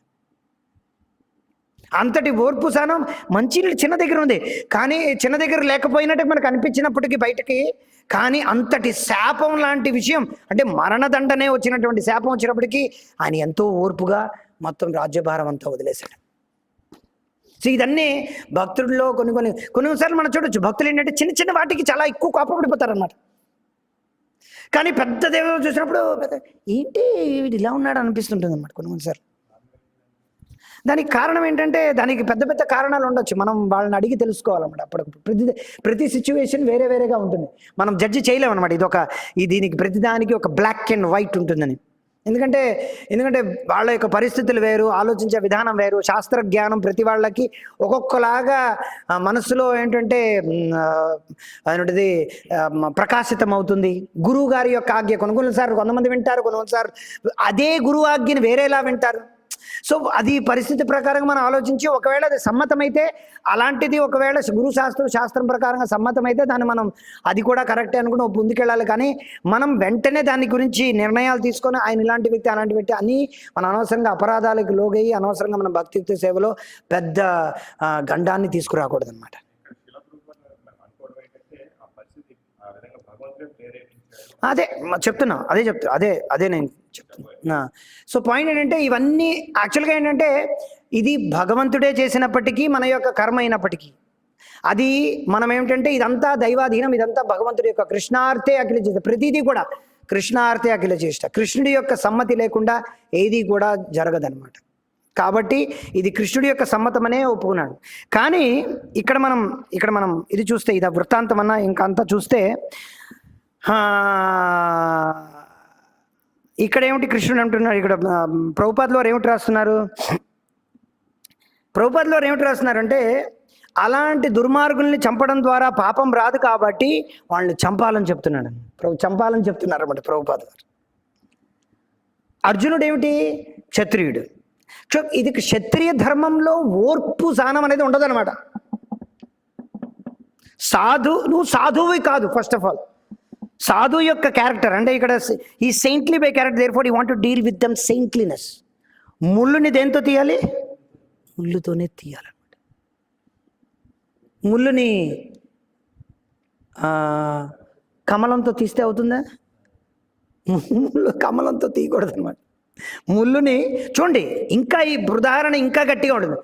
అంతటి ఓర్పు సహనం మంచినీళ్ళు చిన్న దగ్గర ఉంది, కానీ చిన్న దగ్గర లేకపోయినట్టు మనకు అనిపించినప్పటికీ బయటకి, కానీ అంతటి శాపం లాంటి విషయం అంటే మరణదండనే వచ్చినటువంటి శాపం వచ్చినప్పటికీ ఆయన ఎంతో ఓర్పుగా మొత్తం రాజ్యభారం అంతా వదిలేశాడు. సో ఇదన్నీ భక్తుల్లో కొన్నిసార్లు మనం చూడొచ్చు, భక్తులు ఏంటంటే చిన్న చిన్న వాటికి చాలా ఎక్కువ కోపపడిపోతారు అన్నమాట. కానీ పెద్ద దేవుడు చూసినప్పుడు ఏంటి వీడు ఇలా ఉన్నాడు అనిపిస్తుంటుంది అనమాట కొన్నిసార్లు. దానికి కారణం ఏంటంటే దానికి పెద్ద పెద్ద కారణాలు ఉండొచ్చు. మనం వాళ్ళని అడిగి తెలుసుకోవాలన్నమాట. అప్పుడు ప్రతి సిచ్యువేషన్ వేరే వేరేగా ఉంటుంది. మనం జడ్జి చేయలేము అనమాట. దీనికి ప్రతిదానికి ఒక బ్లాక్ అండ్ వైట్ ఉంటుందని. ఎందుకంటే వాళ్ళ యొక్క పరిస్థితులు వేరు, ఆలోచించే విధానం వేరు, శాస్త్ర జ్ఞానం ప్రతి వాళ్ళకి ఒక్కొక్కలాగా మనసులో ఏంటంటే అదేంటిది ప్రకాశితం అవుతుంది. గురువు గారి యొక్క ఆజ్ఞ కొన్నిసార్లు కొంతమంది వింటారు, కొన్నిసార్లు అదే గురువు ఆజ్ఞని వేరేలా వింటారు. సో అది పరిస్థితి ప్రకారంగా మనం ఆలోచించి ఒకవేళ అది సమ్మతమైతే అలాంటిది, ఒకవేళ శాస్త్రం ప్రకారంగా సమ్మతమైతే దాన్ని మనం అది కూడా కరెక్టే అనుకుని ముందుకెళ్ళాలి. కానీ మనం వెంటనే దాని గురించి నిర్ణయాలు తీసుకొని ఆయన ఇలాంటి వ్యక్తి అలాంటి వ్యక్తి అని మన అనవసరంగా అపరాధాలకు లోగయ్యి అనవసరంగా మన భక్తియుక్త సేవలో పెద్ద గండాన్ని తీసుకురాకూడదు అనమాట. అదే చెప్తున్నా, అదే నేను చెప్తున్నా. సో పాయింట్ ఏంటంటే ఇవన్నీ యాక్చువల్గా ఏంటంటే ఇది భగవంతుడే చేసినప్పటికీ మన యొక్క కర్మ అయినప్పటికీ అది మనం ఏమిటంటే ఇదంతా దైవాధీనం, ఇదంతా భగవంతుడి యొక్క కృష్ణార్తే అఖిల చేష్ట, ప్రతిదీ కూడా కృష్ణార్తే అఖిల చేష్ట. కృష్ణుడి యొక్క సమ్మతి లేకుండా ఏది కూడా జరగదన్నమాట. కాబట్టి ఇది కృష్ణుడి యొక్క సమ్మతమనే ఒప్పుకున్నాడు. కానీ ఇక్కడ మనం ఇది చూస్తే, ఇది వృత్తాంతం అన్నా ఇంకా అంతా చూస్తే ఇక్కడ ఏమిటి కృష్ణుడు అంటున్నాడు. ఇక్కడ ప్రభుపాదుల వారు ఏమిటి రాస్తున్నారంటే అలాంటి దుర్మార్గుల్ని చంపడం ద్వారా పాపం రాదు కాబట్టి వాళ్ళని చంపాలని చెప్తున్నాడు. చంపాలని చెప్తున్నారు అన్నమాట ప్రభుపాదుల వారు. అర్జునుడు ఏమిటి? క్షత్రియుడు. ఇది క్షత్రియ ధర్మంలో ఓర్పు సహనం అనేది ఉండదు అనమాట. నువ్వు సాధువు కాదు. ఫస్ట్ ఆఫ్ ఆల్ సాధు యొక్క క్యారెక్టర్ అంటే ఇక్కడ ఈ saintly by character, therefore you want to deal with them saintliness. ముళ్ళుని దేంతో తీయాలి? ముళ్ళుతోనే తీయాలన్నమాట. ముళ్ళుని కమలంతో తీస్తే అవుతుందా? ముళ్ళు కమలంతో తీయకూడదు అనమాట. ముళ్ళుని చూడండి, ఇంకా ఈ ఉదాహరణ ఇంకా గట్టిగా ఉంటుంది.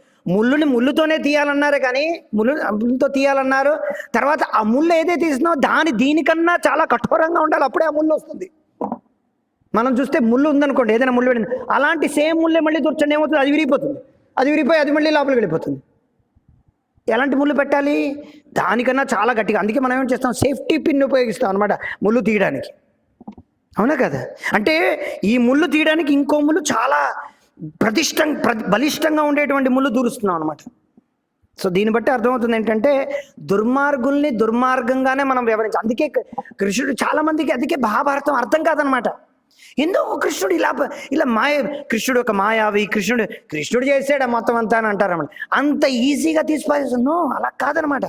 ముళ్ళుతోనే తీయాలన్నారు, కానీ ముళ్ళుతో తీయాలన్నారు. తర్వాత ఆ ముళ్ళు ఏదైతే తీసినావో దీనికన్నా చాలా కఠోరంగా ఉండాలి, అప్పుడే ఆ ముళ్ళు వస్తుంది. మనం చూస్తే ముళ్ళు ఉందనుకోండి, ఏదైనా ముళ్ళు వెళ్ళింది, అలాంటి సేమ్ ముళ్ళే మళ్ళీ దూర్చండి, ఏమవుతుంది? అది విరిగిపోతుంది. అది విరిగిపోయి అది మళ్ళీ లోపలికి వెళ్ళిపోతుంది. ఎలాంటి ముళ్ళు పెట్టాలి? దానికన్నా చాలా గట్టిగా. అందుకే మనం ఏం చేస్తాం? సేఫ్టీ పిన్ ఉపయోగిస్తాం అనమాట ముళ్ళు తీయడానికి. అవునా కదా? అంటే ఈ ముళ్ళు తీయడానికి ఇంకో ముళ్ళు చాలా బలిష్టంగా ఉండేటువంటి ముళ్ళు దూరుస్తున్నాం అనమాట. సో దీన్ని బట్టి అర్థమవుతుంది ఏంటంటే దుర్మార్గుల్ని దుర్మార్గంగానే మనం వ్యవహరించాలి. అందుకే కృష్ణుడు చాలా మందికి అందుకే మహాభారతం అర్థం కాదనమాట. ఎందుకు కృష్ణుడు ఇలా కృష్ణుడు ఒక మాయావి, కృష్ణుడు చేసాడు మొత్తం అంతా అని అంటారన్నమాట. అంత ఈజీగా తీసిపారేస్తున్నాం, అలా కాదనమాట.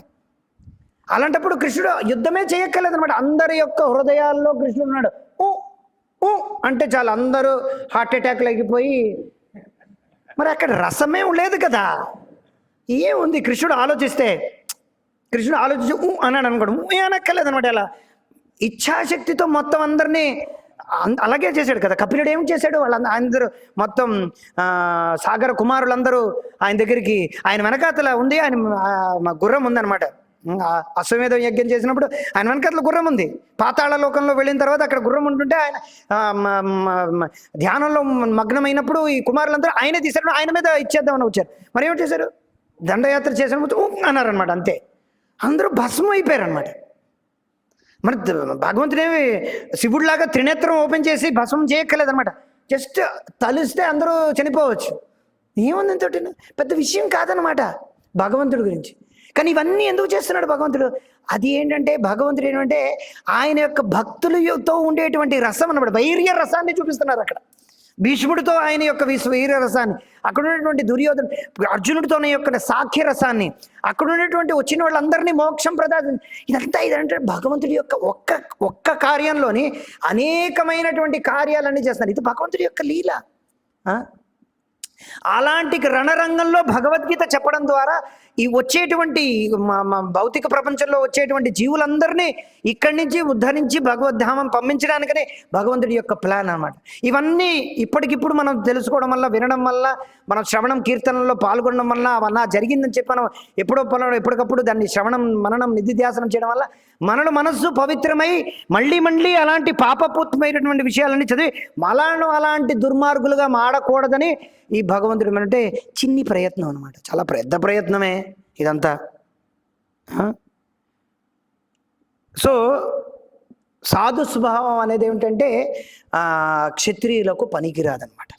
అలాంటప్పుడు కృష్ణుడు యుద్ధమే చేయక్కర్లేదనమాట. అందరి యొక్క హృదయాల్లో కృష్ణుడు ఉన్నాడు. అంటే చాలా అందరూ హార్ట్ అటాక్లు అయిపోయి, మరి అక్కడ రసమే లేదు కదా, ఏముంది? కృష్ణుడు ఆలోచించి అన్నాడు అనుకోడు, అనక్కర్లేదు అనమాట. అలా ఇచ్ఛాశక్తితో మొత్తం అందరినీ అలాగే చేశాడు కదా. కపిలుడు ఏం చేశాడు? అందరూ మొత్తం సాగర కుమారులందరూ ఆయన దగ్గరికి, ఆయన వెనకాతల ఉంది, ఆయన గుర్రం ఉందన్నమాట. అశ్వమేధ యజ్ఞం చేసినప్పుడు ఆయన వెనకాతల గుర్రం ఉంది. పాతాళ లోకంలో వెళ్ళిన తర్వాత అక్కడ గుర్రం ఉంటుంటే ఆయన ధ్యానంలో మగ్నమైనప్పుడు ఈ కుమారులందరూ ఆయనే తీశారు, ఆయన మీద ఇచ్చేద్దామని వచ్చారు. మరి ఏమిటి చేశారు? దండయాత్ర చేసినప్పుడు అన్నారనమాట. అంతే, అందరూ భస్మం అయిపోయారనమాట. మరి భగవంతుడేమి శివుడిలాగా త్రినేత్రం ఓపెన్ చేసి భస్మం చేయక్కర్లేదనమాట. జస్ట్ తలిస్తే అందరూ చనిపోవచ్చు. ఏముంది ఇంతటి పెద్ద విషయం కాదనమాట భగవంతుడి గురించి. కానీ ఇవన్నీ ఎందుకు చేస్తున్నాడు భగవంతుడు? అది ఏంటంటే భగవంతుడు ఏంటంటే ఆయన యొక్క భక్తులతో ఉండేటువంటి రసం అన్నమాట, వైర్య రసాన్ని చూపిస్తున్నారు అక్కడ. భీష్ముడితో ఆయన యొక్క వీర రసాన్ని, అక్కడ ఉన్నటువంటి దుర్యోధను అర్జునుడితో యొక్క సాఖ్య రసాన్ని, అక్కడ ఉన్నటువంటి వచ్చిన వాళ్ళందరినీ మోక్షం ప్రదానం, ఇదంటే భగవంతుడి యొక్క ఒక్క కార్యంలోని అనేకమైనటువంటి కార్యాలన్నీ చేస్తున్నారు. ఇది భగవంతుడి యొక్క లీల. అలాంటి రణరంగంలో భగవద్గీత చెప్పడం ద్వారా ఈ వచ్చేటువంటి మా భౌతిక ప్రపంచంలో వచ్చేటువంటి జీవులందరినీ ఇక్కడి నుంచి ఉద్ధరించి భగవద్ధామం పంపించడానికనే భగవంతుడి యొక్క ప్లాన్ అన్నమాట. ఇవన్నీ ఇప్పటికిప్పుడు మనం తెలుసుకోవడం వల్ల, వినడం వల్ల, మనం శ్రవణం కీర్తనలో పాల్గొనడం వల్ల అవన్నీ జరిగిందని చెప్పి మనం ఎప్పటికప్పుడు దాన్ని శ్రవణం మననం నిధిధ్యాసనం చేయడం వల్ల మనలో మనస్సు పవిత్రమై మళ్ళీ మళ్ళీ అలాంటి పాపపూర్తమైనటువంటి విషయాలన్నీ చదివి అలాంటి దుర్మార్గులుగా మాడకూడదని ఈ భగవంతుడు అంటే చిన్ని ప్రయత్నం అనమాట. చాలా పెద్ద ప్రయత్నమే ఇదంతా. సో సాధు స్వభావం అనేది ఏమిటంటే క్షత్రియులకు పనికిరాదనమాట.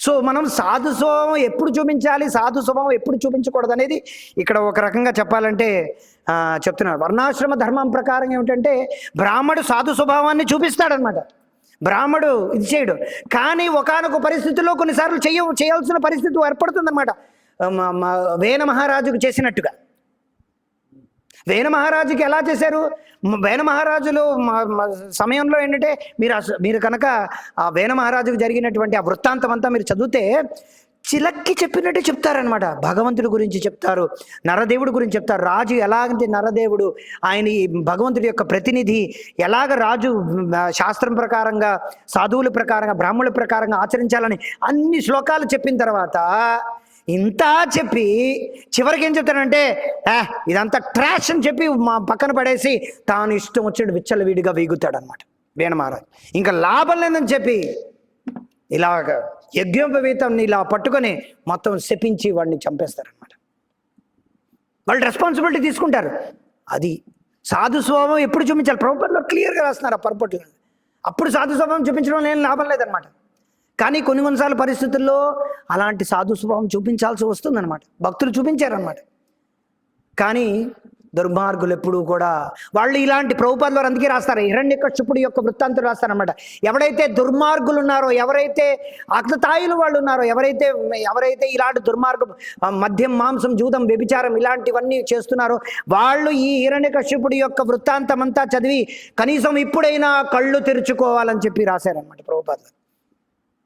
సో మనం సాధు స్వభావం ఎప్పుడు చూపించాలి, సాధు స్వభావం ఎప్పుడు చూపించకూడదు అనేది ఇక్కడ ఒక రకంగా చెప్పాలంటే చెప్తున్నారు. వర్ణాశ్రమ ధర్మం ప్రకారం ఏమిటంటే బ్రాహ్మడు సాధు స్వభావాన్ని చూపిస్తాడనమాట. బ్రాహ్మడు ఇది చేయడు, కానీ ఒకానొక పరిస్థితుల్లో కొన్నిసార్లు చేయాల్సిన పరిస్థితి ఏర్పడుతుందన్నమాట. వేణ మహారాజుకు చేసినట్టుగా. వేణ మహారాజుకి ఎలా చేశారు? వేణ మహారాజులు సమయంలో ఏంటంటే మీరు కనుక ఆ వేణ మహారాజుకు జరిగినటువంటి ఆ వృత్తాంతం అంతా మీరు చదివితే చిలక్కి చెప్పినట్టే చెప్తారనమాట. భగవంతుడి గురించి చెప్తారు, నరదేవుడి గురించి చెప్తారు. రాజు ఎలాగంటే నరదేవుడు, ఆయన ఈ భగవంతుడి యొక్క ప్రతినిధి, ఎలాగ రాజు శాస్త్రం ప్రకారంగా, సాధువుల ప్రకారంగా, బ్రాహ్మణుల ప్రకారంగా ఆచరించాలని అన్ని శ్లోకాలు చెప్పిన తర్వాత ఇంత చెప్పి చివరికి ఏం చెప్తాడంటే ఇదంతా ట్రాష్ అని చెప్పి మా పక్కన పడేసి తాను ఇష్టం వచ్చినట్టు విచ్చలవిడిగా వీగుతాడు అనమాట వేణ మహారాజు. ఇంకా లాభం లేదని చెప్పి ఇలాగ యజ్ఞోపవీతాన్ని ఇలా పట్టుకొని మొత్తం శపించి వాడిని చంపేస్తారనమాట. వాళ్ళు రెస్పాన్సిబిలిటీ తీసుకుంటారు. అది సాధు స్వభావం ఎప్పుడు చూపించాలి? ప్రభుత్వంలో క్లియర్గా రాస్తున్నారు ఆ పర్పట్లు. అప్పుడు సాధు స్వభావం చూపించడం ఏం లాభం లేదనమాట. కానీ కొన్నిసార్లు పరిస్థితుల్లో అలాంటి సాధు స్వభావం చూపించాల్సి వస్తుందన్నమాట. భక్తులు చూపించారనమాట. కానీ దుర్మార్గులు ఎప్పుడూ కూడా వాళ్ళు ఇలాంటి ప్రభుపాదులు వారు అందుకే రాస్తారు, హిరణ్యకశిపుడి యొక్క వృత్తాంతం రాస్తారనమాట. ఎవరైతే దుర్మార్గులు ఉన్నారో, ఎవరైతే అగ్నతాయులు వాళ్ళు ఉన్నారో, ఎవరైతే ఇలాంటి దుర్మార్గం, మద్యం, మాంసం, జూదం, వ్యభిచారం ఇలాంటివన్నీ చేస్తున్నారో వాళ్ళు ఈ హిరణ్యకశిపుడి యొక్క వృత్తాంతం అంతా చదివి కనీసం ఇప్పుడైనా కళ్ళు తెరుచుకోవాలని చెప్పి రాశారనమాట ప్రభుపాదులు.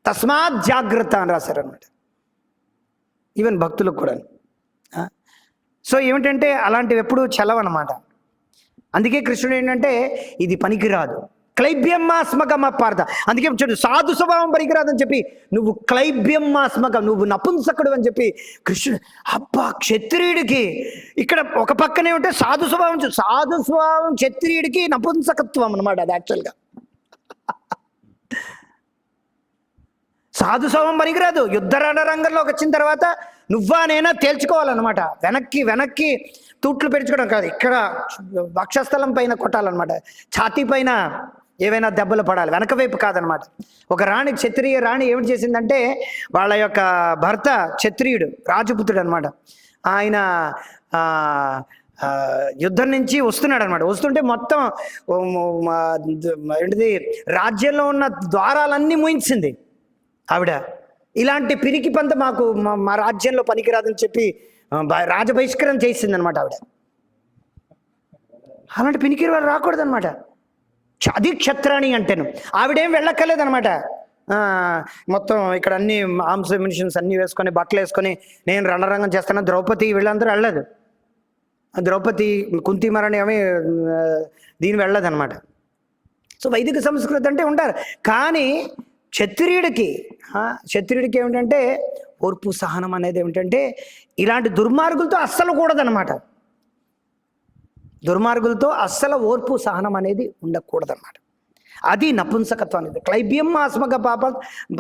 తస్మాత్ జాగ్రత్త అని రాశారనమాట. ఈవెన్ భక్తులకు కూడా. సో ఏమిటంటే అలాంటివి ఎప్పుడు చలవన్నమాట. అందుకే కృష్ణుడు ఏంటంటే ఇది పనికిరాదు, క్లైబ్యమాస్మకమపార్థ. అందుకే చూడు, సాధు స్వభావం పనికిరాదని చెప్పి నువ్వు క్లైబ్యమాస్మకం, నువ్వు నపుంసకుడు అని చెప్పి కృష్ణుడు. అబ్బా, క్షత్రియుడికి ఇక్కడ ఒక పక్కనే ఉంటే సాధు స్వభావం క్షత్రియుడికి నపుంసకత్వం అనమాట. అది యాక్చువల్గా సాధు స్వభావం పనికిరాదు. యుద్ధ రంగంలోకి వచ్చిన తర్వాత నువ్వా నేనా తేల్చుకోవాలన్నమాట. వెనక్కి తూట్లు పెంచుకోవడం కాదు, ఇక్కడ వక్షస్థలం పైన కొట్టాలన్నమాట, ఛాతీ పైన ఏవైనా దెబ్బలు పడాలి, వెనక వైపు కాదనమాట. ఒక రాణి, క్షత్రియ రాణి ఏమిటి చేసిందంటే వాళ్ళ యొక్క భర్త క్షత్రియుడు, రాజపుత్రుడు అనమాట. ఆయన యుద్ధం నుంచి వస్తున్నాడు అనమాట. వస్తుంటే మొత్తం ఏంటిది రాజ్యంలో ఉన్న ద్వారాలన్నీ మూయించింది ఆవిడ. ఇలాంటి పిరికి పంత మా రాజ్యంలో పనికిరాదని చెప్పి రాజబహిష్కరణ చేసింది అనమాట ఆవిడ. అలాంటి పినికి వాళ్ళు రాకూడదు అనమాట. అది క్షత్రాణి అంటేను. ఆవిడేం వెళ్ళక్కర్లేదనమాట. మొత్తం ఇక్కడ అన్ని ఆర్మ్స్ మిషన్స్ అన్నీ వేసుకొని, బట్టలు వేసుకొని నేను రణరంగం చేస్తాను. ద్రౌపది వీళ్ళందరూ వెళ్ళదు. ద్రౌపది, కుంతిమరణి ఏమి దీని వెళ్ళదనమాట. సో వైదిక సంస్కృతి అంటే ఉంటారు. కానీ క్షత్రియుడికి ఏమిటంటే ఓర్పు, సహనం అనేది ఏమిటంటే ఇలాంటి దుర్మార్గులతో అస్సలు కూడదన్నమాట. దుర్మార్గులతో అస్సలు ఓర్పు, సహనం అనేది ఉండకూడదన్నమాట. అది నపుంసకత్వం అనేది. క్లైబ్యం ఆస్మక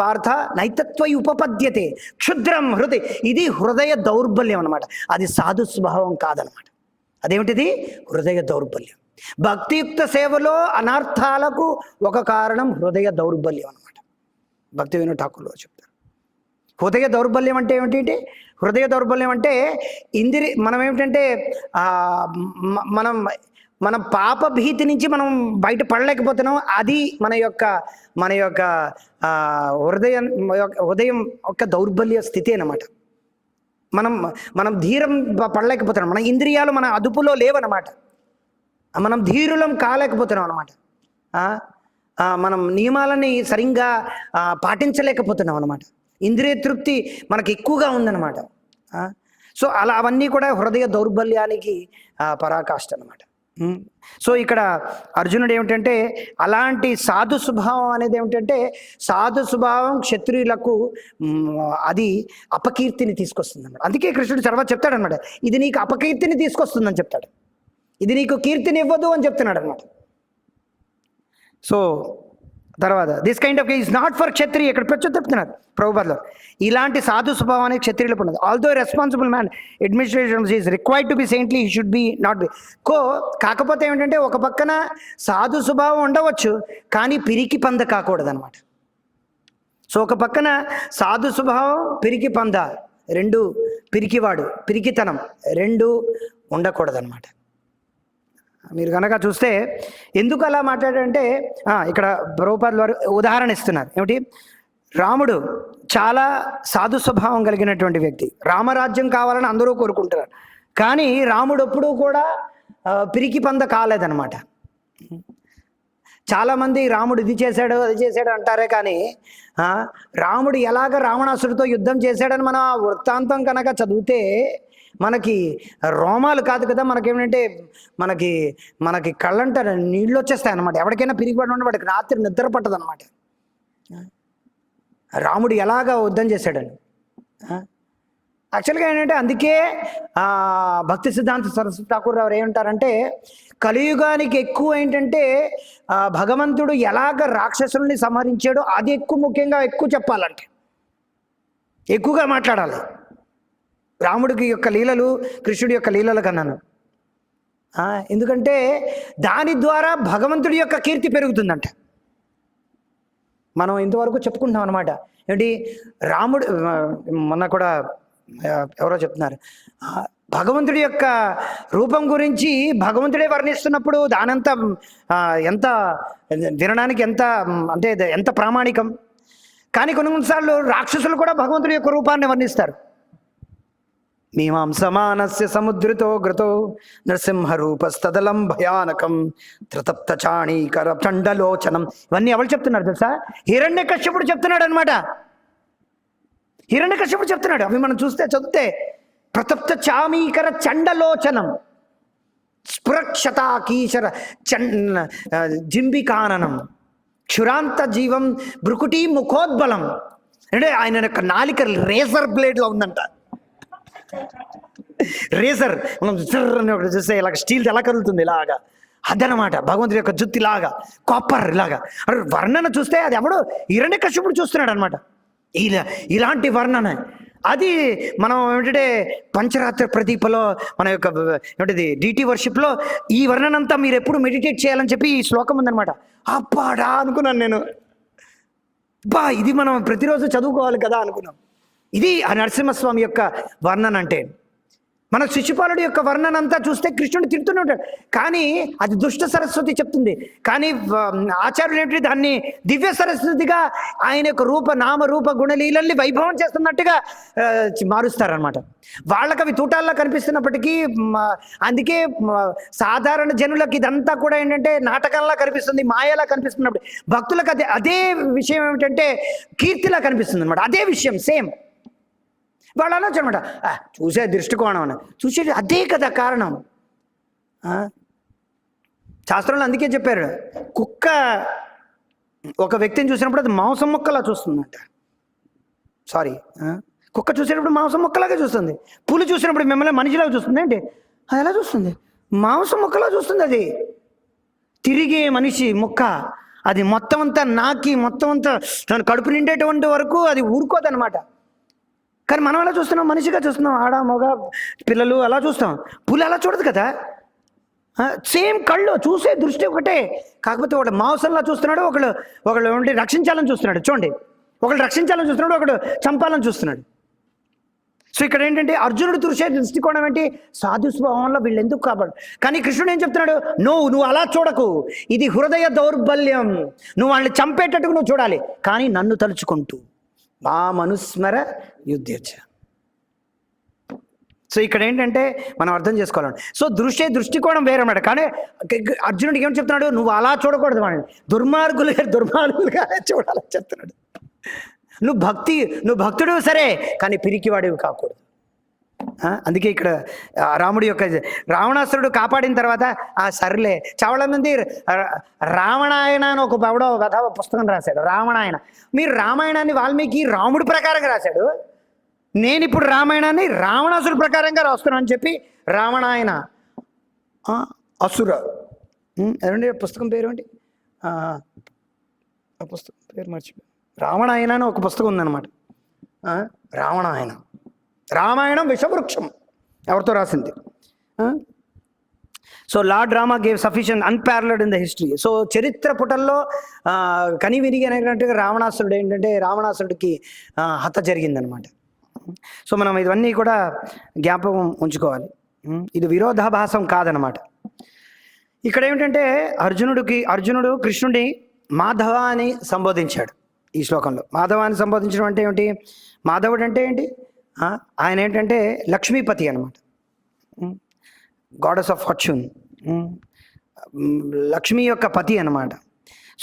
పార్థ నైతత్వై ఉపపద్యతే క్షుద్రం హృదయ. ఇది హృదయ దౌర్బల్యం అనమాట. అది సాధు స్వభావం కాదనమాట. అదేమిటిది? హృదయ దౌర్బల్యం. భక్తియుక్త సేవలో అనర్థాలకు ఒక కారణం హృదయ దౌర్బల్యం అనమాట. భక్తి వినోద్ ఠాకూర్ చెప్తారు. హృదయ దౌర్బల్యం అంటే ఏమిటి? హృదయ దౌర్బల్యం అంటే మనం ఏమిటంటే మనం పాప భీతి నుంచి మనం బయట పడలేకపోతున్నాం. అది మన యొక్క హృదయం యొక్క దౌర్బల్య స్థితి అన్నమాట. మనం ధీరం పడలేకపోతున్నాం. మన ఇంద్రియాలు మన అదుపులో లేవన్నమాట. మనం ధీరులం కాలేకపోతున్నాం అనమాట. మనం నియమాలని సరిగ్గా పాటించలేకపోతున్నాం అనమాట. ఇంద్రియ తృప్తి మనకు ఎక్కువగా ఉందన్నమాట. సో అలా అవన్నీ కూడా హృదయ దౌర్బల్యానికి పరాకాష్ట అనమాట. సో ఇక్కడ అర్జునుడు ఏమిటంటే అలాంటి సాధు స్వభావం అనేది ఏమిటంటే, సాధు స్వభావం క్షత్రియులకు అది అపకీర్తిని తీసుకొస్తుంది అన్నమాట. అందుకే కృష్ణుడు తర్వాత చెప్తాడనమాట, ఇది నీకు అపకీర్తిని తీసుకొస్తుందని చెప్తాడు, ఇది నీకు కీర్తిని ఇవ్వదు అని చెప్తున్నాడు అనమాట. సో తర్వాత this kind of is not for Kshatriya, ఇక్కడ ప్రతి చెప్తున్నారు ప్రభుపాదులు, ఇలాంటి సాధు స్వభావానికి క్షత్రియులకు ఉన్నది. Although responsible man administration is required to be saintly, he should be not be కాకపోతే ఏమిటంటే ఒక పక్కన సాధు స్వభావం ఉండవచ్చు కానీ పిరికి పంద కాకూడదు అనమాట. సో ఒక పక్కన సాధు స్వభావం, పిరికి పంద రెండు, పిరికివాడు పిరికితనం రెండు ఉండకూడదు అనమాట. మీరు కనుక చూస్తే ఎందుకు అలా మాట్లాడారంటే ఇక్కడ ప్రభుపాదుల వారు ఉదాహరణ ఇస్తున్నారు. ఏమిటి, రాముడు చాలా సాధు స్వభావం కలిగినటువంటి వ్యక్తి, రామరాజ్యం కావాలని అందరూ కోరుకుంటున్నారు, కానీ రాముడు ఎప్పుడూ కూడా పిరికి పంద కాలేదనమాట. చాలామంది రాముడు ఇది చేశాడు అది చేశాడు అంటారే కానీ రాముడు ఎలాగ రావణాసుడితో యుద్ధం చేశాడని మనం ఆ వృత్తాంతం కనుక చదివితే మనకి రోమాలు కాదు కదా, మనకేమిటంటే మనకి మనకి కళ్ళంట నీళ్ళు వచ్చేస్తాయి అన్నమాట. ఎవరికైనా పిరిగిపడి ఉంటే వాడికి రాత్రి నిద్ర పట్టదు అనమాట. రాముడు ఎలాగా యుద్ధం చేశాడని. యాక్చువల్గా ఏంటంటే అందుకే భక్తి సిద్ధాంత సరస్వతి ఠాకూర్ రావు ఏమంటారంటే, కలియుగానికి ఎక్కువ ఏంటంటే భగవంతుడు ఎలాగ రాక్షసుల్ని సంహరించాడో అది ఎక్కువ, ముఖ్యంగా ఎక్కువ చెప్పాలంటే ఎక్కువగా మాట్లాడాలి. రాముడికి యొక్క లీలలు కృష్ణుడి యొక్క లీలల కన్నాను, ఎందుకంటే దాని ద్వారా భగవంతుడి యొక్క కీర్తి పెరుగుతుందంట. మనం ఇంతవరకు చెప్పుకుంటాం అనమాట. ఏంటి, రాముడు మొన్న కూడా ఎవరో చెప్తున్నారు, భగవంతుడి యొక్క రూపం గురించి భగవంతుడే వర్ణిస్తున్నప్పుడు దానంతా ఎంత వినడానికి ఎంత అంటే ఎంత ప్రామాణికం. కానీ కొన్నిసార్లు రాక్షసులు కూడా భగవంతుడి యొక్క రూపాన్ని వర్ణిస్తారు. మీమాంసమానస్య సముద్రితో ఘృతో నృసింహరూపస్తదలం భయానకం త్రితప్త చాణీకర చండలోచనం. ఇవన్నీ ఎవరు చెప్తున్నారు తెలుసా? హిరణ్యకశ్యపుడు చెప్తున్నాడు అనమాట. హిరణ్యకశ్యపుడు చెప్తున్నాడు. అవి మనం చూస్తే చదివితే ప్రతప్త చామీకర చండలోచనం స్ఫురక్షతాకీశర జింబికాననం క్షురాంత జీవం భృకుటి ముఖోద్బలం. అంటే ఆయన యొక్క నాలిక రేజర్ బ్లేడ్లో ఉందంట. రేజర్ మనం ఒకటి చూస్తే ఇలాగ స్టీల్ ఎలా కదులుతుంది ఇలాగా, అదనమాట భగవంతుడి యొక్క జుత్తి లాగా కాపర్ ఇలాగా. వర్ణన చూస్తే అది ఎవడు హిరణ్యకశ్యపుడు చూస్తున్నాడు అనమాట. ఇలాంటి వర్ణన అది మనం ఏమిటంటే పంచరాత్ర ప్రదీపలో మన యొక్క ఏమిటిది డిటి వర్షిప్లో ఈ వర్ణనంతా మీరు ఎప్పుడు మెడిటేట్ చేయాలని చెప్పి ఈ శ్లోకం ఉందనమాట. అబ్బాడా అనుకున్నాను నేను, ఇది మనం ప్రతిరోజు చదువుకోవాలి కదా అనుకున్నాం. ఇది ఆ నరసింహస్వామి యొక్క వర్ణన అంటే. మన శిశుపాలుడి యొక్క వర్ణన అంతా చూస్తే కృష్ణుడు తిడుతూనే ఉంటాడు, కానీ అది దుష్ట సరస్వతి చెప్తుంది. కానీ ఆచార్యులు ఏంటి దాన్ని దివ్య సరస్వతిగా ఆయన యొక్క రూప నామ రూప గుణలీలల్ని వైభవం చేస్తున్నట్టుగా మారుస్తారనమాట. వాళ్ళకి అవి తూటాల్లో కనిపిస్తున్నప్పటికీ అందుకే సాధారణ జనులకు ఇదంతా కూడా ఏంటంటే నాటకంలా కనిపిస్తుంది, మాయలా కనిపిస్తున్నప్పుడు భక్తులకు అదే విషయం ఏమిటంటే కీర్తిలా కనిపిస్తుంది అనమాట. అదే విషయం సేమ్. వాళ్ళు అనొచ్చు అనమాట, చూసే దృష్టికోణం అని. చూసేది అదే కదా కారణం. శాస్త్రంలో అందుకే చెప్పారు, కుక్క ఒక వ్యక్తిని చూసినప్పుడు అది మాంసం మొక్కలా చూస్తుందంట. కుక్క చూసేటప్పుడు మాంసం మొక్కలాగా చూస్తుంది. పులి చూసినప్పుడు మిమ్మల్ని మనిషిలాగా చూస్తుంది. ఏంటి అది ఎలా చూస్తుంది? మాంసం మొక్కలా చూస్తుంది. అది తిరిగే మనిషి మొక్క, అది మొత్తం అంతా నాకి మొత్తం అంతా తను కడుపు నిండేటువంటి వరకు అది ఊరుకోదనమాట. కానీ మనం ఎలా చూస్తున్నాం? మనిషిగా చూస్తున్నాం, ఆడ మగ పిల్లలు అలా చూస్తాం. పులి అలా చూడదు కదా. సేమ్ కళ్ళు, చూసే దృష్టి ఒకటే. కాకపోతే ఒకడు మాంసంలా చూస్తున్నాడు, ఒకళ్ళు ఉండి రక్షించాలని చూస్తున్నాడు. చూడండి, ఒకళ్ళు రక్షించాలని చూస్తున్నాడు, ఒకడు చంపాలని చూస్తున్నాడు. సో ఇక్కడ ఏంటంటే అర్జునుడు చూసే దృష్టికోణం ఏంటి? సాధు స్వభావంలో వీళ్ళు ఎందుకు కాబట్టి. కానీ కృష్ణుడు ఏం చెప్తున్నాడు? నువ్వు అలా చూడకు, ఇది హృదయ దౌర్బల్యం. నువ్వు వాళ్ళని చంపేటట్టుకు నువ్వు చూడాలి, కానీ నన్ను తలుచుకుంటూ మా మనుస్మర యుద్ధేచ్ఛ. సో ఇక్కడ ఏంటంటే మనం అర్థం చేసుకోవాలండి. సో దృష్టికోణం వేరన్నమాట. కానీ అర్జునుడికి ఏం చెప్తున్నాడు? నువ్వు అలా చూడకూడదు, వాళ్ళని దుర్మార్గులుగా చూడాలని చెప్తున్నాడు. నువ్వు భక్తుడు సరే, కానీ పిరికివాడివి కాకూడదు. అందుకే ఇక్కడ రాముడి యొక్క రావణాసురుడు కాపాడిన తర్వాత సర్లే చాలా మంది రావణాయన అని ఒక ఎవడో కథ పుస్తకం రాశాడు. రావణాయన. మీరు రామాయణాన్ని వాల్మీకి రాముడి ప్రకారంగా రాశాడు, నేను ఇప్పుడు రామాయణాన్ని రావణాసురుడు ప్రకారంగా రాస్తున్నాను అని చెప్పి రావణాయన అసుర ఏమండి పుస్తకం పేరు ఏంటి, ఆ పుస్తకం పేరు మర్చిపోయి, రావణాయన అని ఒక పుస్తకం ఉందన్నమాట. రావణాయన. రామాయణం విషవృక్షం ఎవరితో రాసింది. So Lord Rama gave sufficient unparalleled in the history. So చరిత్ర పుటల్లో కని విరిగినట్టుగా రావణాసురుడు ఏంటంటే రావణాసురుడికి హత జరిగిందనమాట. సో మనం ఇవన్నీ కూడా జ్ఞాపకం ఉంచుకోవాలి. ఇది విరోధాభాసం కాదనమాట. ఇక్కడ ఏమిటంటే అర్జునుడు కృష్ణుడిని మాధవ అని సంబోధించాడు ఈ శ్లోకంలో. మాధవ అని సంబోధించడం అంటే ఏమిటి, మాధవుడు అంటే ఏంటి, ఆయన ఏంటంటే లక్ష్మీపతి అనమాట, గాడెస్ ఆఫ్ ఫార్చ్యూన్, లక్ష్మి యొక్క పతి అనమాట.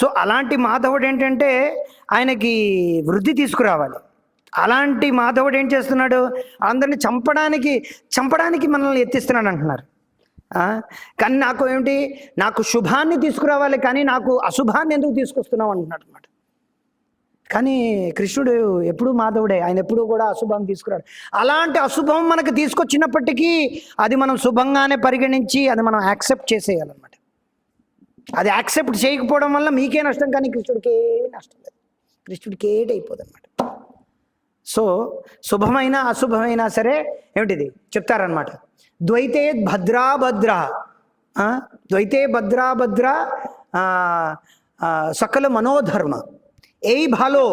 సో అలాంటి మాధవుడు ఏంటంటే ఆయనకి వృద్ధి తీసుకురావాలి. అలాంటి మాధవుడు ఏం చేస్తున్నాడు, అందరిని చంపడానికి మనల్ని ఎత్తిస్తున్నాడు అంటున్నారు. కానీ నాకు శుభాన్ని తీసుకురావాలి, కానీ నాకు అశుభాన్ని ఎందుకు తీసుకొస్తున్నావు అంటున్నాడు అనమాట. కానీ కృష్ణుడు ఎప్పుడూ మాధవుడే, ఆయన ఎప్పుడూ కూడా అశుభం తీసుకురాడు. అలాంటి అశుభం మనకు తీసుకొచ్చినప్పటికీ అది మనం శుభంగానే పరిగణించి అది మనం యాక్సెప్ట్ చేసేయాలన్నమాట. అది యాక్సెప్ట్ చేయకపోవడం వల్ల మీకే నష్టం, కానీ కృష్ణుడికి ఏమీ నష్టం లేదు, కృష్ణుడికి ఏటైపోదు అనమాట. సో శుభమైన అశుభమైనా సరే ఏమిటిది చెప్తారనమాట. ద్వైతే భద్రాభద్ర, ద్వైతే భద్రాభద్ర సకల మనోధర్మ, ఏయ్ భాలో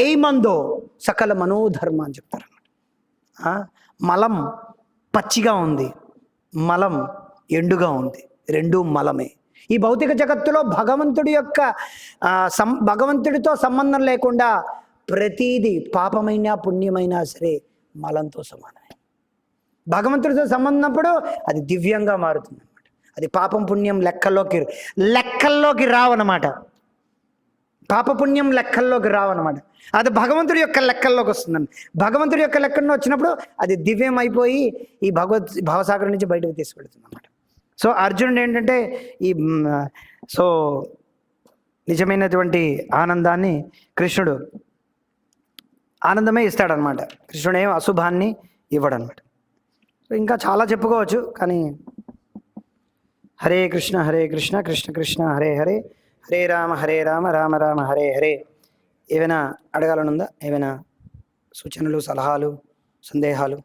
ఏయ్ మందో సకల మనోధర్మ అని చెప్తారన్నమాట. మలం పచ్చిగా ఉంది, మలం ఎండుగా ఉంది, రెండూ మలమే. ఈ భౌతిక జగత్తులో భగవంతుడితో సంబంధం లేకుండా ప్రతీది పాపమైనా పుణ్యమైనా సరే మలంతో సమానమే. భగవంతుడితో సంబంధం అది దివ్యంగా మారుతుంది అనమాట. అది పాపం పుణ్యం లెక్కల్లోకి రావన్నమాట. పాపపుణ్యం లెక్కల్లోకి రావన్నమాట. అది భగవంతుడి యొక్క లెక్కల్లోకి వస్తుందండి. భగవంతుడి యొక్క లెక్కల్లో వచ్చినప్పుడు అది దివ్యం అయిపోయి ఈ భవసాగరం నుంచి బయటకు తీసుకెళ్తుంది అన్నమాట. సో అర్జునుడు ఏంటంటే నిజమైనటువంటి ఆనందాన్ని కృష్ణుడు ఆనందమే ఇస్తాడనమాట. కృష్ణుడు ఏం అశుభాన్ని ఇవ్వడనమాట. ఇంకా చాలా చెప్పుకోవచ్చు, కానీ హరే కృష్ణ కృష్ణ కృష్ణ హరే హరే, హరే రామ రామ రామ హరే హరే. ఏమైనా అడగాలనుందా? ఏమైనా సూచనలు, సలహాలు, సందేహాలు?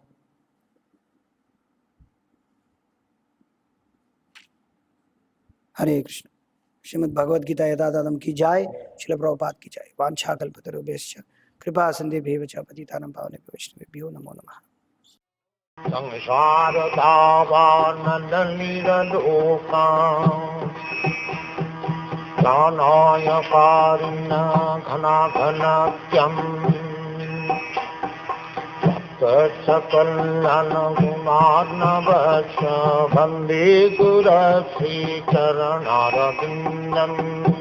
హరే కృష్ణ. శ్రీమద్ భగవద్గీత యథాతథం की जय, श्रील प्रभुपाद की जय. वाञ्छाकल्पतरुभ्यश्च कृपा सिन्धुभ्येव च पतितानां पावनेभ्यो वैष्णवेभ्यो नमो नमः. संसार दावानलिलोका ज्ञानाय कारिण घनाघनत्यं सकलनगुणार्णवश्च वन्दे गुरश्रीचरणारविन्दम्.